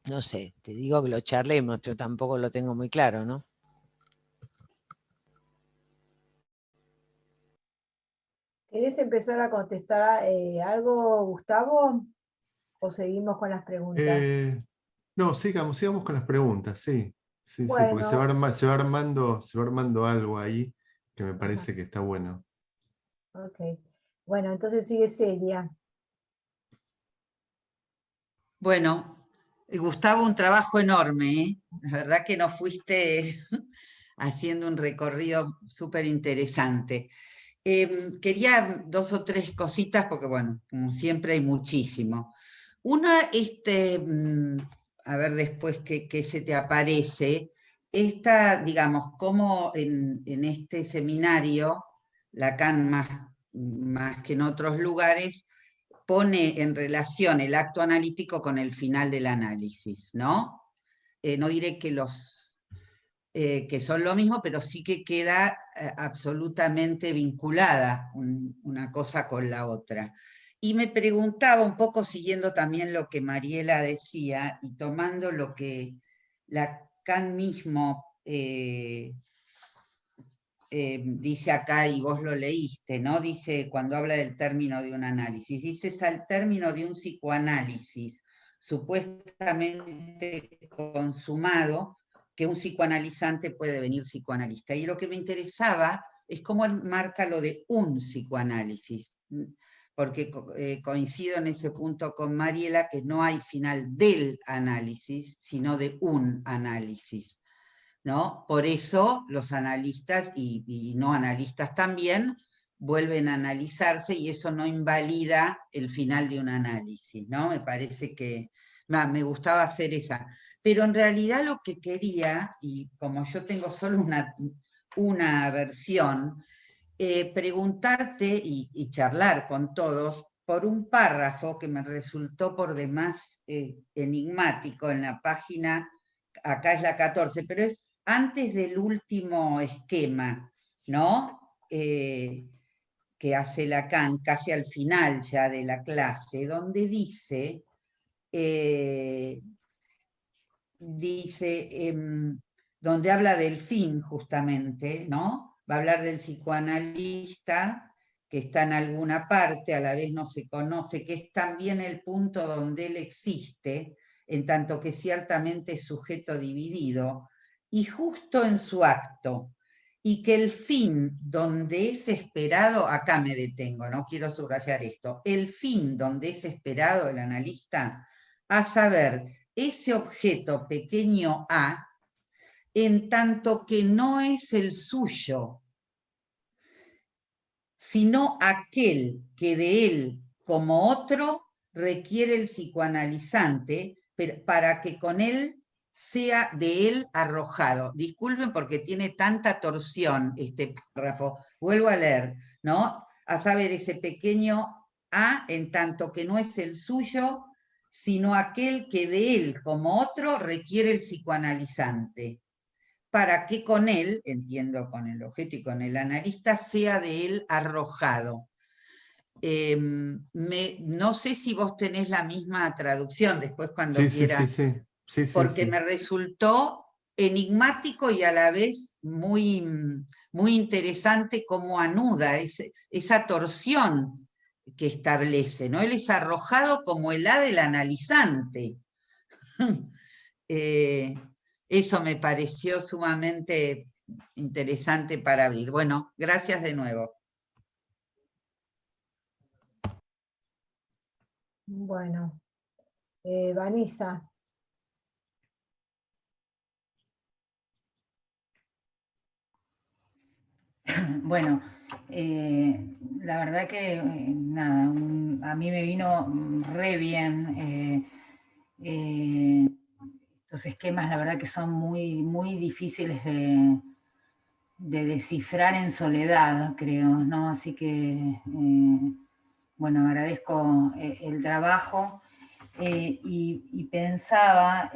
no sé, te digo que lo charlemos, yo tampoco lo tengo muy claro, ¿no? ¿Querés empezar a contestar algo, Gustavo? ¿O seguimos con las preguntas? No, sigamos con las preguntas, sí. Sí, sí, porque se va Bueno, armando algo ahí que me parece que está bueno. ok. Bueno, entonces sigue Celia. Bueno, Gustavo, un trabajo enorme, ¿eh? La verdad que nos fuiste haciendo un recorrido súper interesante. Quería 2 o 3 cositas, porque bueno, como siempre hay muchísimo. Una, a ver después qué se te aparece, digamos, cómo en este seminario, Lacan más que en otros lugares, pone en relación el acto analítico con el final del análisis, ¿no? No diré que son lo mismo, pero sí que queda absolutamente vinculada una cosa con la otra. Y me preguntaba un poco, siguiendo también lo que Mariela decía, y tomando lo que Lacan mismo dice acá, y vos lo leíste, ¿no? Dice, cuando habla del término de un análisis, dice, es al término de un psicoanálisis supuestamente consumado, que un psicoanalizante puede devenir psicoanalista. Y lo que me interesaba es cómo él marca lo de un psicoanálisis, porque coincido en ese punto con Mariela, que no hay final del análisis, sino de un análisis, ¿no? Por eso los analistas y no analistas también vuelven a analizarse, y eso no invalida el final de un análisis, ¿no? Me parece que me gustaba hacer esa. Pero en realidad lo que quería, y como yo tengo solo una versión, preguntarte y charlar con todos por un párrafo que me resultó por demás enigmático en la página, acá es la 14, pero es antes del último esquema, ¿no? Que hace Lacan, casi al final ya de la clase, donde dice, donde habla del fin justamente, ¿no? Va a hablar del psicoanalista que está en alguna parte, a la vez no se conoce, que es también el punto donde él existe, en tanto que ciertamente es sujeto dividido, y justo en su acto, y que el fin donde es esperado, acá me detengo, no quiero subrayar esto, el fin donde es esperado el analista, a saber, ese objeto pequeño a, en tanto que no es el suyo, sino aquel que de él como otro requiere el psicoanalizante para que con él sea de él arrojado. Disculpen porque tiene tanta torsión este párrafo. Vuelvo a leer, ¿no? a saber, ese pequeño A, en tanto que no es el suyo, sino aquel que de él como otro requiere el psicoanalizante, para que con él, entiendo con el objeto y con el analista, sea de él arrojado. No sé si vos tenés la misma traducción, después cuando Sí, quieras, sí, porque me resultó enigmático y a la vez muy, muy interesante cómo anuda esa torsión que establece, ¿no? Él es arrojado como el A del analizante. Eso me pareció sumamente interesante para abrir. Bueno, gracias de nuevo. Bueno, Vanessa. Bueno, la verdad que nada, a mí me vino re bien. Los esquemas, la verdad que son muy, muy difíciles de descifrar en soledad, creo, ¿no? Así que, bueno, agradezco el trabajo y pensaba...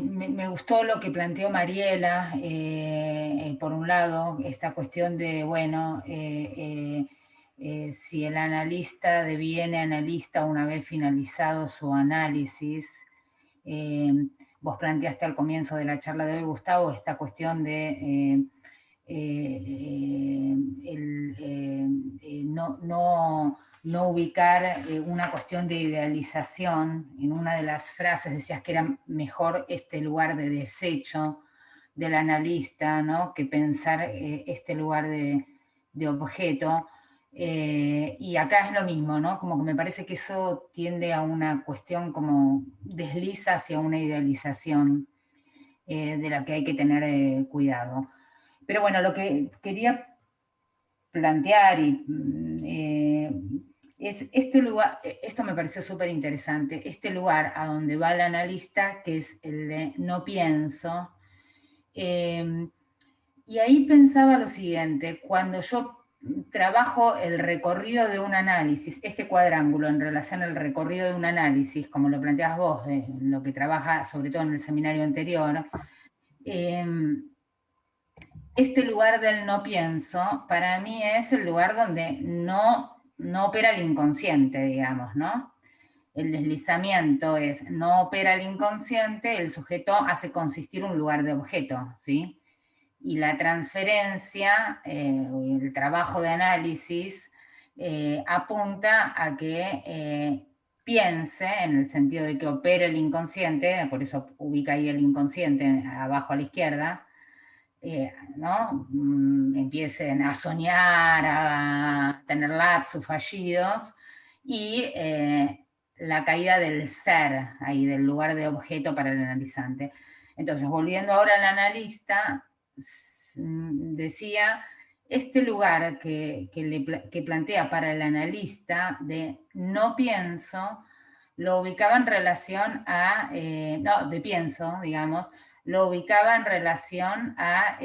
me gustó lo que planteó Mariela, por un lado, esta cuestión de, bueno, si el analista deviene analista una vez finalizado su análisis. Vos planteaste al comienzo de la charla de hoy, Gustavo, esta cuestión de no ubicar una cuestión de idealización. En una de las frases decías que era mejor este lugar de desecho del analista, ¿no?, que pensar este lugar de objeto. Y acá es lo mismo, ¿no? Como que me parece que eso tiende a una cuestión como desliza hacia una idealización de la que hay que tener cuidado. Pero bueno, lo que quería plantear es este lugar, esto me pareció súper interesante, este lugar a donde va el analista, que es el de no pienso. Y ahí pensaba lo siguiente: cuando yo trabajo el recorrido de un análisis, este cuadrángulo en relación al recorrido de un análisis, como lo planteabas vos, lo que trabaja sobre todo en el seminario anterior, este lugar del no pienso, para mí es el lugar donde no opera el inconsciente, digamos, ¿no? El deslizamiento es, no opera el inconsciente, el sujeto hace consistir un lugar de objeto, ¿sí? Y la transferencia, el trabajo de análisis, apunta a que piense, en el sentido de que opere el inconsciente, por eso ubica ahí el inconsciente abajo a la izquierda, ¿no? Empiecen a soñar, a tener lapsus fallidos, y la caída del ser, ahí del lugar de objeto para el analizante. Entonces, volviendo ahora al analista, decía, este lugar que plantea para el analista de no pienso, lo ubicaba en relación a, no, de pienso, digamos, lo ubicaba en relación a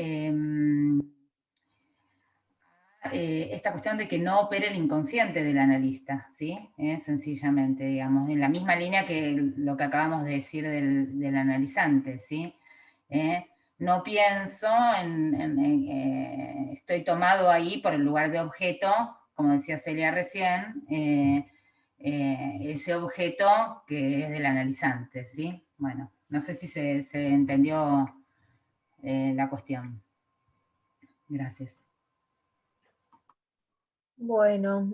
esta cuestión de que no opere el inconsciente del analista, ¿sí? Sencillamente, digamos, en la misma línea que lo que acabamos de decir del analizante, ¿sí? No pienso, estoy tomado ahí por el lugar de objeto, como decía Celia recién, ese objeto que es del analizante, ¿sí? Bueno, no sé si se entendió la cuestión. Gracias. Bueno,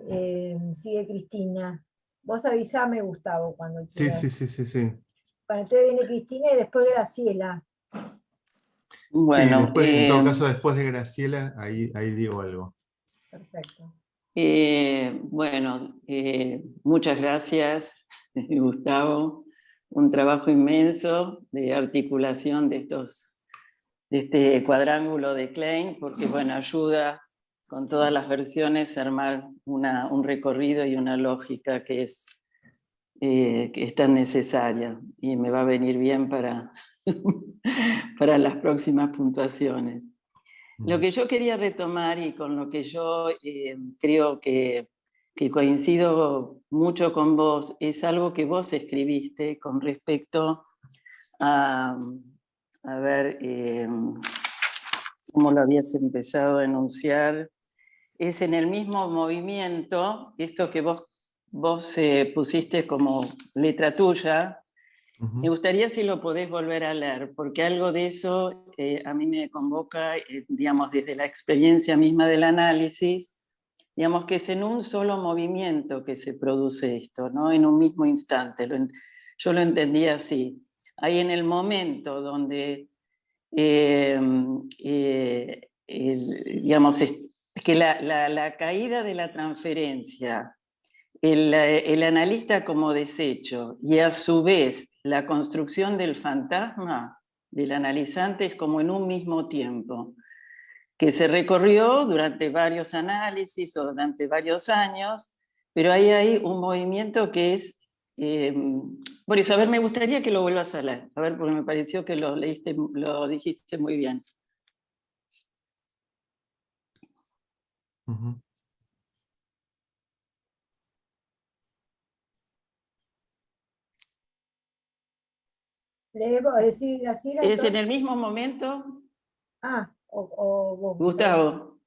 sigue Cristina. Vos avisame, Gustavo, cuando quieras. Sí. Bueno, entonces viene Cristina y después Graciela. Bueno, sí, después, en todo caso, después de Graciela, ahí digo algo. Perfecto. Bueno, muchas gracias, Gustavo. Un trabajo inmenso de articulación de este cuadrángulo de Klein, porque bueno, ayuda con todas las versiones a armar un recorrido y una lógica que es tan necesaria, y me va a venir bien para las próximas puntuaciones. Lo que yo quería retomar y con lo que yo creo que coincido mucho con vos, es algo que vos escribiste con respecto a ver, cómo lo habías empezado a enunciar. Es en el mismo movimiento, esto que vos pusiste como letra tuya. Me gustaría si lo podés volver a leer, porque algo de eso a mí me convoca, digamos, desde la experiencia misma del análisis, digamos que es en un solo movimiento que se produce esto, ¿no? En un mismo instante. Yo lo entendía así. Hay en el momento donde, digamos, que la caída de la transferencia, el analista como desecho y a su vez la construcción del fantasma del analizante es como en un mismo tiempo, que se recorrió durante varios análisis o durante varios años, pero ahí hay un movimiento que es... por eso, a ver, me gustaría que lo vuelvas a leer, a ver, porque me pareció que lo dijiste muy bien. Decir así ¿Es en el mismo momento? o vos. Gustavo.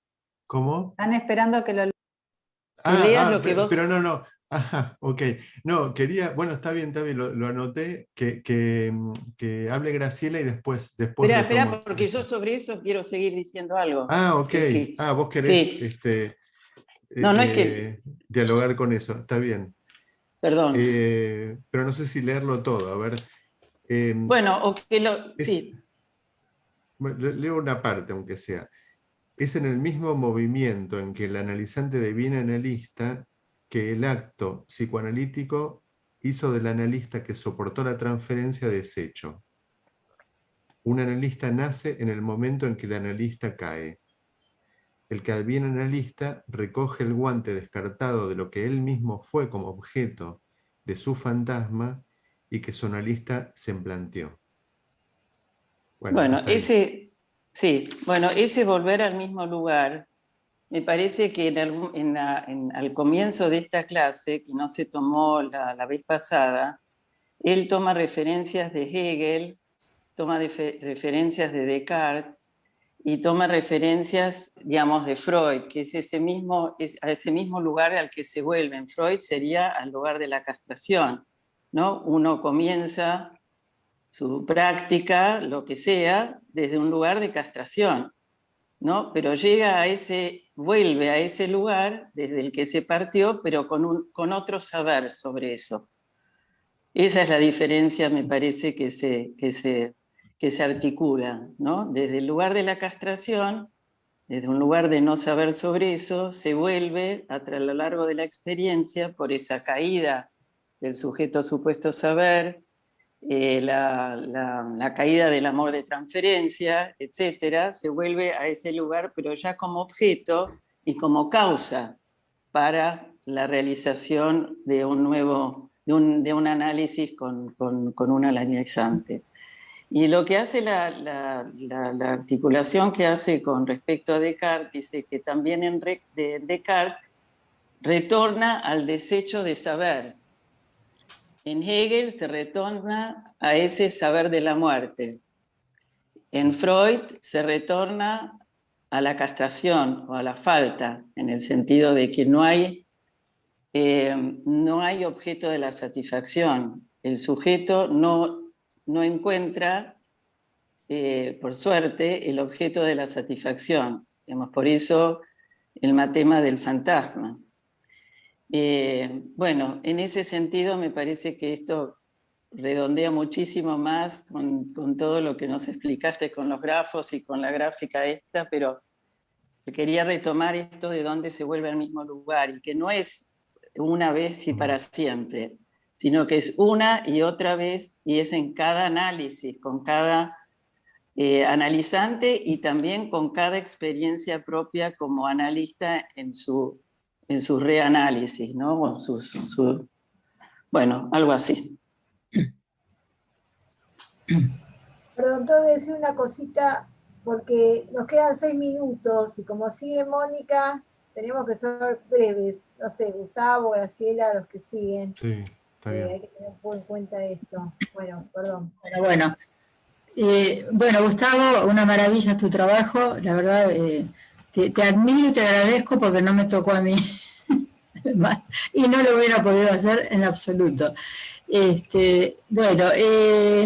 ¿Cómo? Están esperando que lo leas lo que vos... Pero no. Ajá, ok. No, quería, bueno, está bien, lo anoté, que hable Graciela y después Espera, porque yo sobre eso quiero seguir diciendo algo. Ok. Vos querés sí. No es que... dialogar con eso, está bien. Perdón. Pero no sé si leerlo todo, a ver. Bueno, o que lo... sí. Leo una parte, aunque sea. Es en el mismo movimiento en que el analizante deviene analista que el acto psicoanalítico hizo del analista que soportó la transferencia desecho. Un analista nace en el momento en que el analista cae. El que adviene analista recoge el guante descartado de lo que él mismo fue como objeto de su fantasma y que su analista se planteó. Bueno, ese volver al mismo lugar, me parece que al comienzo de esta clase, que no se tomó la vez pasada, él toma referencias de Hegel, toma referencias de Descartes y toma referencias, digamos, de Freud, que es a ese mismo lugar al que se vuelve. En Freud sería al lugar de la castración, ¿no? Uno comienza su práctica, lo que sea, desde un lugar de castración, ¿no? Pero vuelve a ese lugar desde el que se partió, pero con otro saber sobre eso. Esa es la diferencia, me parece, que se articula, ¿no? Desde el lugar de la castración, desde un lugar de no saber sobre eso, se vuelve a lo largo de la experiencia por esa caída del sujeto supuesto saber, la caída del amor de transferencia, etcétera, se vuelve a ese lugar, pero ya como objeto y como causa para la realización de un análisis con un analizante. Y lo que hace la articulación que hace con respecto a Descartes, dice que también en Descartes retorna al desecho de saber. En Hegel se retorna a ese saber de la muerte. En Freud se retorna a la castración o a la falta, en el sentido de que no hay objeto de la satisfacción. El sujeto no encuentra, por suerte, el objeto de la satisfacción. Por eso el matema del fantasma. Bueno, en ese sentido me parece que esto redondea muchísimo más con todo lo que nos explicaste con los grafos y con la gráfica esta, pero quería retomar esto de dónde se vuelve al mismo lugar, y que no es una vez y para siempre, sino que es una y otra vez, y es en cada análisis, con cada analizante y también con cada experiencia propia como analista en su reanálisis, ¿no? Bueno, algo así. Perdón, tengo que decir una cosita porque nos quedan 6 minutos y como sigue Mónica, tenemos que ser breves. No sé, Gustavo, Graciela, los que siguen. Sí, está bien. Hay que tener un poco en cuenta esto. Bueno, perdón. Bueno, bueno, Gustavo, una maravilla tu trabajo, la verdad, te admiro y te agradezco porque no me tocó a mí y no lo hubiera podido hacer en absoluto. Bueno,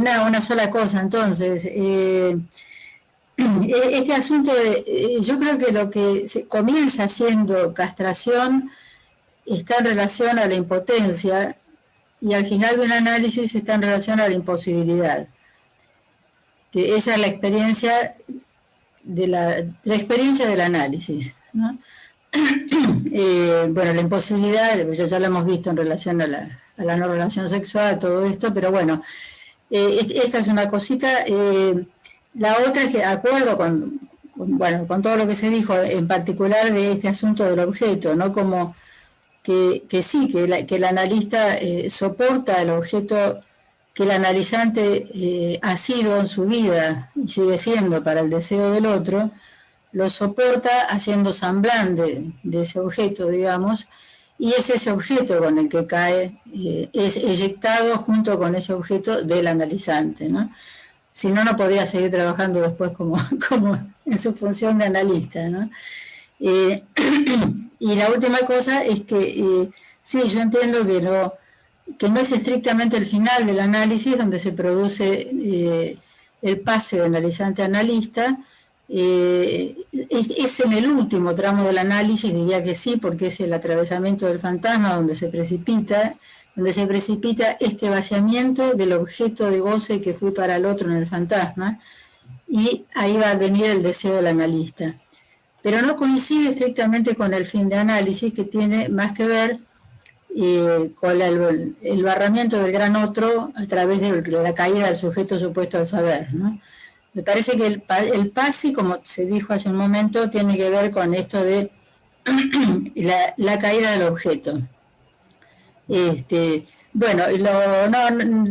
nada, una sola cosa entonces. Este asunto yo creo que lo que se comienza siendo castración está en relación a la impotencia y al final de un análisis está en relación a la imposibilidad. Que esa es la experiencia la experiencia del análisis, ¿no? Bueno, la imposibilidad, ya lo hemos visto en relación a la no relación sexual, todo esto, pero bueno, esta es una cosita. La otra es que, de acuerdo con todo lo que se dijo, en particular de este asunto del objeto, ¿no? Como que sí, que el analista soporta el objeto que el analizante ha sido en su vida y sigue siendo para el deseo del otro, lo soporta haciendo semblante de ese objeto, digamos, y es ese objeto con el que cae, es eyectado junto con ese objeto del analizante, ¿no? Si no, no podría seguir trabajando después como en su función de analista, ¿no? Y la última cosa es que, sí, yo entiendo que no es estrictamente el final del análisis donde se produce el pase de analizante a analista, es en el último tramo del análisis, diría que sí, porque es el atravesamiento del fantasma donde se precipita este vaciamiento del objeto de goce que fui para el otro en el fantasma, y ahí va a venir el deseo del analista. Pero no coincide estrictamente con el fin de análisis, que tiene más que ver con el barramiento del gran otro a través de la caída del sujeto supuesto al saber, ¿no? Me parece que el pase, como se dijo hace un momento, tiene que ver con esto de la caída del objeto. Bueno,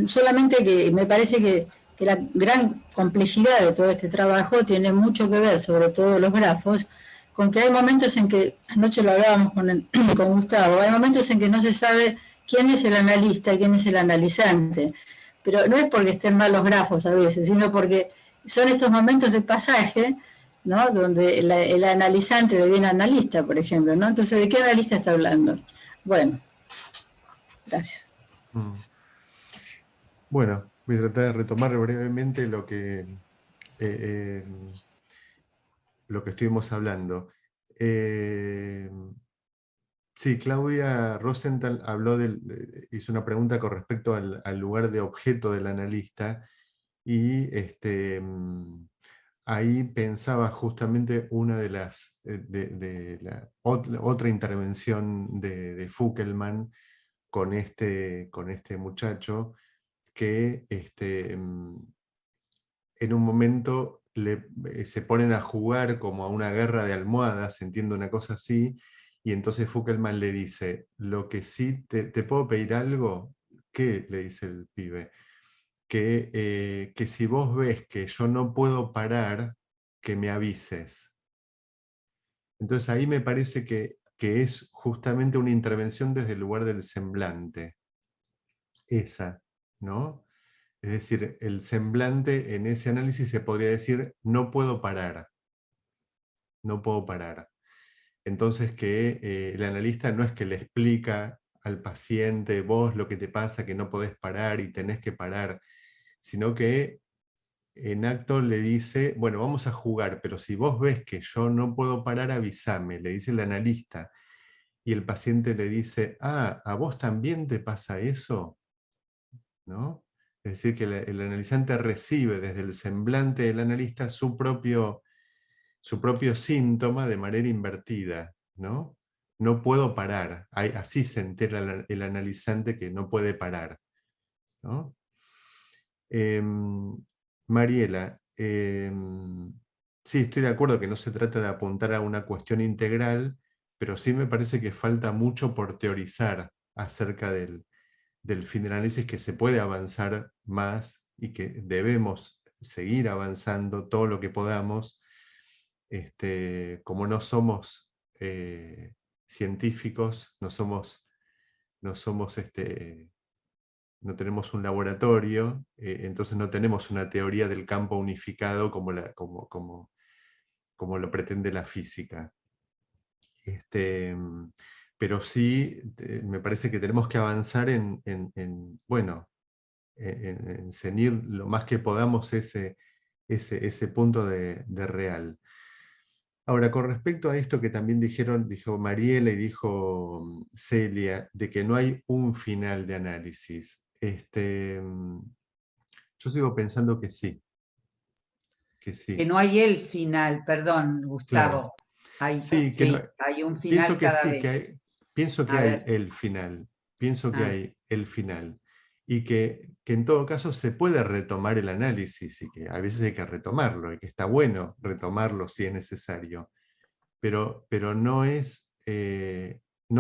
solamente que me parece que la gran complejidad de todo este trabajo tiene mucho que ver, sobre todo los grafos, con que hay momentos en que, anoche lo hablábamos con Gustavo, hay momentos en que no se sabe quién es el analista y quién es el analizante, pero no es porque estén mal los grafos a veces, sino porque son estos momentos de pasaje, ¿no? Donde el analizante deviene analista, por ejemplo, ¿no? Entonces, ¿de qué analista está hablando? Bueno, gracias. Bueno, voy a tratar de retomar brevemente lo que estuvimos hablando. Sí, Claudia Rosenthal hizo una pregunta con respecto al lugar de objeto del analista, y ahí pensaba justamente una de las otra intervención de Fuggelman con este muchacho, que en un momento se ponen a jugar como a una guerra de almohadas, entiendo una cosa así, y entonces Fuggelman le dice, lo que sí, ¿te puedo pedir algo? ¿Qué? Le dice el pibe. Que si vos ves que yo no puedo parar, que me avises. Entonces ahí me parece que es justamente una intervención desde el lugar del semblante. Esa, ¿no? Es decir, el semblante en ese análisis se podría decir, no puedo parar. No puedo parar. Entonces que el analista no es que le explica al paciente, vos lo que te pasa, que no podés parar y tenés que parar, sino que en acto le dice, bueno, vamos a jugar, pero si vos ves que yo no puedo parar, avísame, le dice el analista. Y el paciente le dice, ah, ¿a vos también te pasa eso? ¿No? Es decir, que el analizante recibe desde el semblante del analista su propio síntoma de manera invertida, ¿no? No puedo parar. Así se entera el analizante que no puede parar, ¿no? Mariela, sí, estoy de acuerdo que no se trata de apuntar a una cuestión integral, pero sí me parece que falta mucho por teorizar acerca del fin del análisis, que se puede avanzar más y que debemos seguir avanzando todo lo que podamos. Como no somos científicos, no tenemos un laboratorio, entonces no tenemos una teoría del campo unificado como lo pretende la física. Pero sí, me parece que tenemos que avanzar en ceñir lo más que podamos ese punto de real. Ahora, con respecto a esto que también dijo Mariela y dijo Celia, de que no hay un final de análisis, yo sigo pensando que sí. Que no hay el final, perdón, Gustavo. Claro. Hay un final cada vez. Pienso que hay el final. Pienso que hay el final. Y que en todo caso se puede retomar el análisis, y que a veces hay que retomarlo, y que está bueno retomarlo si es necesario. Pero no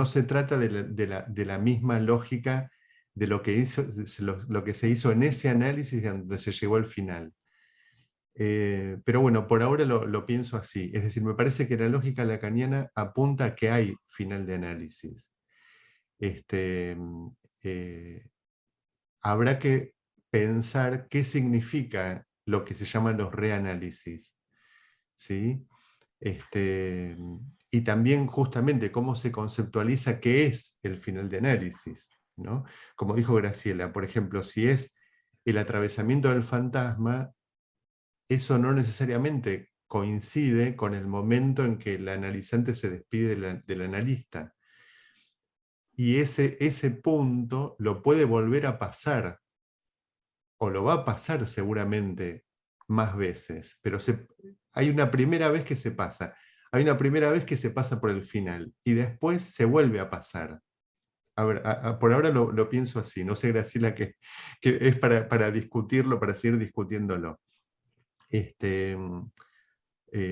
se trata de la misma lógica de lo que se hizo en ese análisis donde se llegó al final. Pero bueno, por ahora lo pienso así. Es decir, me parece que la lógica lacaniana apunta a que hay final de análisis. Habrá que pensar qué significa lo que se llaman los reanálisis, ¿sí? Y también justamente cómo se conceptualiza qué es el final de análisis, ¿no? Como dijo Graciela, por ejemplo, si es el atravesamiento del fantasma, eso no necesariamente coincide con el momento en que el analizante se despide del analista. Y ese punto lo puede volver a pasar, o lo va a pasar seguramente más veces, pero hay una primera vez que se pasa, hay una primera vez que se pasa por el final, y después se vuelve a pasar. A ver, por ahora lo pienso así, no sé, Graciela, que es para discutirlo, para seguir discutiéndolo.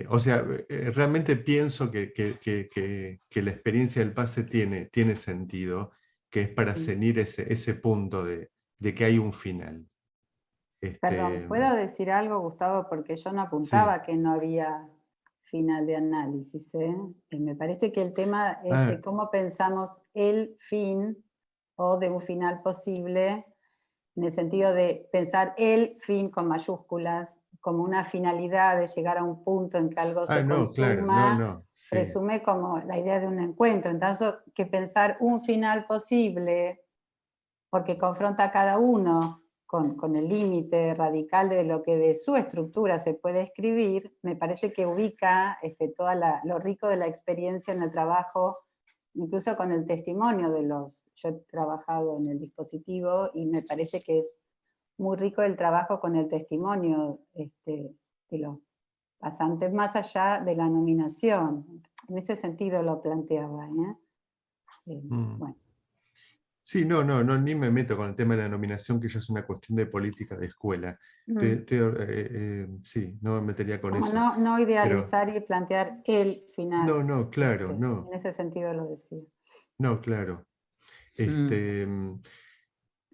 O sea, realmente pienso que la experiencia del pase tiene sentido, que es para ceñir ese punto de que hay un final. Perdón, ¿puedo decir algo, Gustavo? Porque yo no apuntaba que no había final de análisis. Me parece que el tema es de cómo pensamos el fin o de un final posible, en el sentido de pensar el fin con mayúsculas, como una finalidad de llegar a un punto en que algo se consuma, presume como la idea de un encuentro. Entonces, que pensar un final posible, porque confronta a cada uno con el límite radical de lo que de su estructura se puede escribir, me parece que ubica todo lo rico de la experiencia en el trabajo, incluso con el testimonio yo he trabajado en el dispositivo y me parece que es muy rico el trabajo con el testimonio de los pasantes, más allá de la nominación. En ese sentido lo planteaba. Bueno. Sí, no, ni me meto con el tema de la nominación, que ya es una cuestión de política de escuela. Sí, no me metería con eso. No idealizar y plantear el final. No, claro, no. En ese sentido lo decía. No, claro.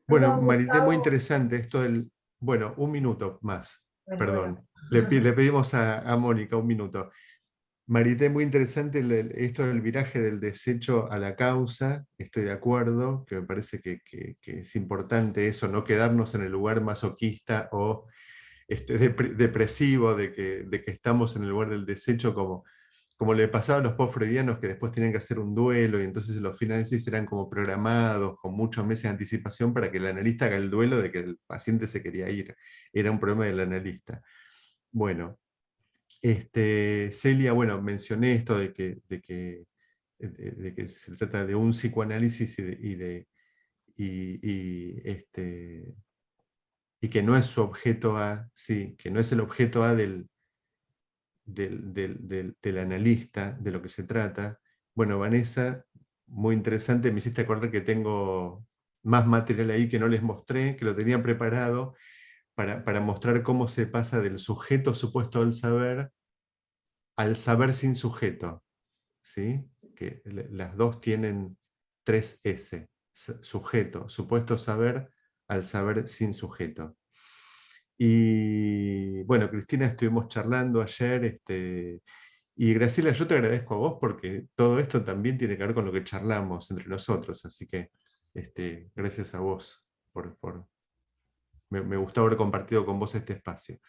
Bueno, Marité, muy interesante esto del... Bueno, un minuto más, perdón. Le pedimos a Mónica un minuto. Marité, muy interesante esto del viraje del desecho a la causa, estoy de acuerdo, que me parece que es importante eso, no quedarnos en el lugar masoquista o depresivo de que estamos en el lugar del desecho, como le pasaba a los post-freudianos, que después tenían que hacer un duelo, y entonces los finales eran como programados, con muchos meses de anticipación, para que el analista haga el duelo de que el paciente se quería ir. Era un problema del analista. Bueno, Celia, bueno, mencioné esto de que se trata de un psicoanálisis y que no es su objeto A, sí, que no es el objeto A del analista, de lo que se trata. Bueno, Vanessa, muy interesante, me hiciste acordar que tengo más material ahí que no les mostré, que lo tenía preparado para mostrar cómo se pasa del sujeto supuesto al saber sin sujeto, ¿sí? Que las dos tienen 3 S, sujeto, supuesto saber, al saber sin sujeto. Y bueno, Cristina, estuvimos charlando ayer, y Graciela, yo te agradezco a vos porque todo esto también tiene que ver con lo que charlamos entre nosotros, así que gracias a vos me gustó haber compartido con vos este espacio.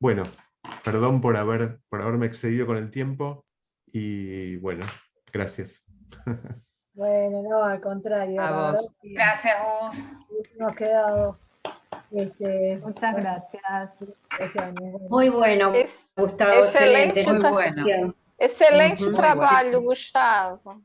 Bueno, perdón por haberme excedido con el tiempo, y bueno, gracias. Bueno, no, al contrario. A la verdad vos. que Gracias, Gus. hemos quedado. Muchas gracias. Gracias, Muy bueno, Gustavo. Excelente, Muy bueno. excelente Uhum. trabalho, Gustavo.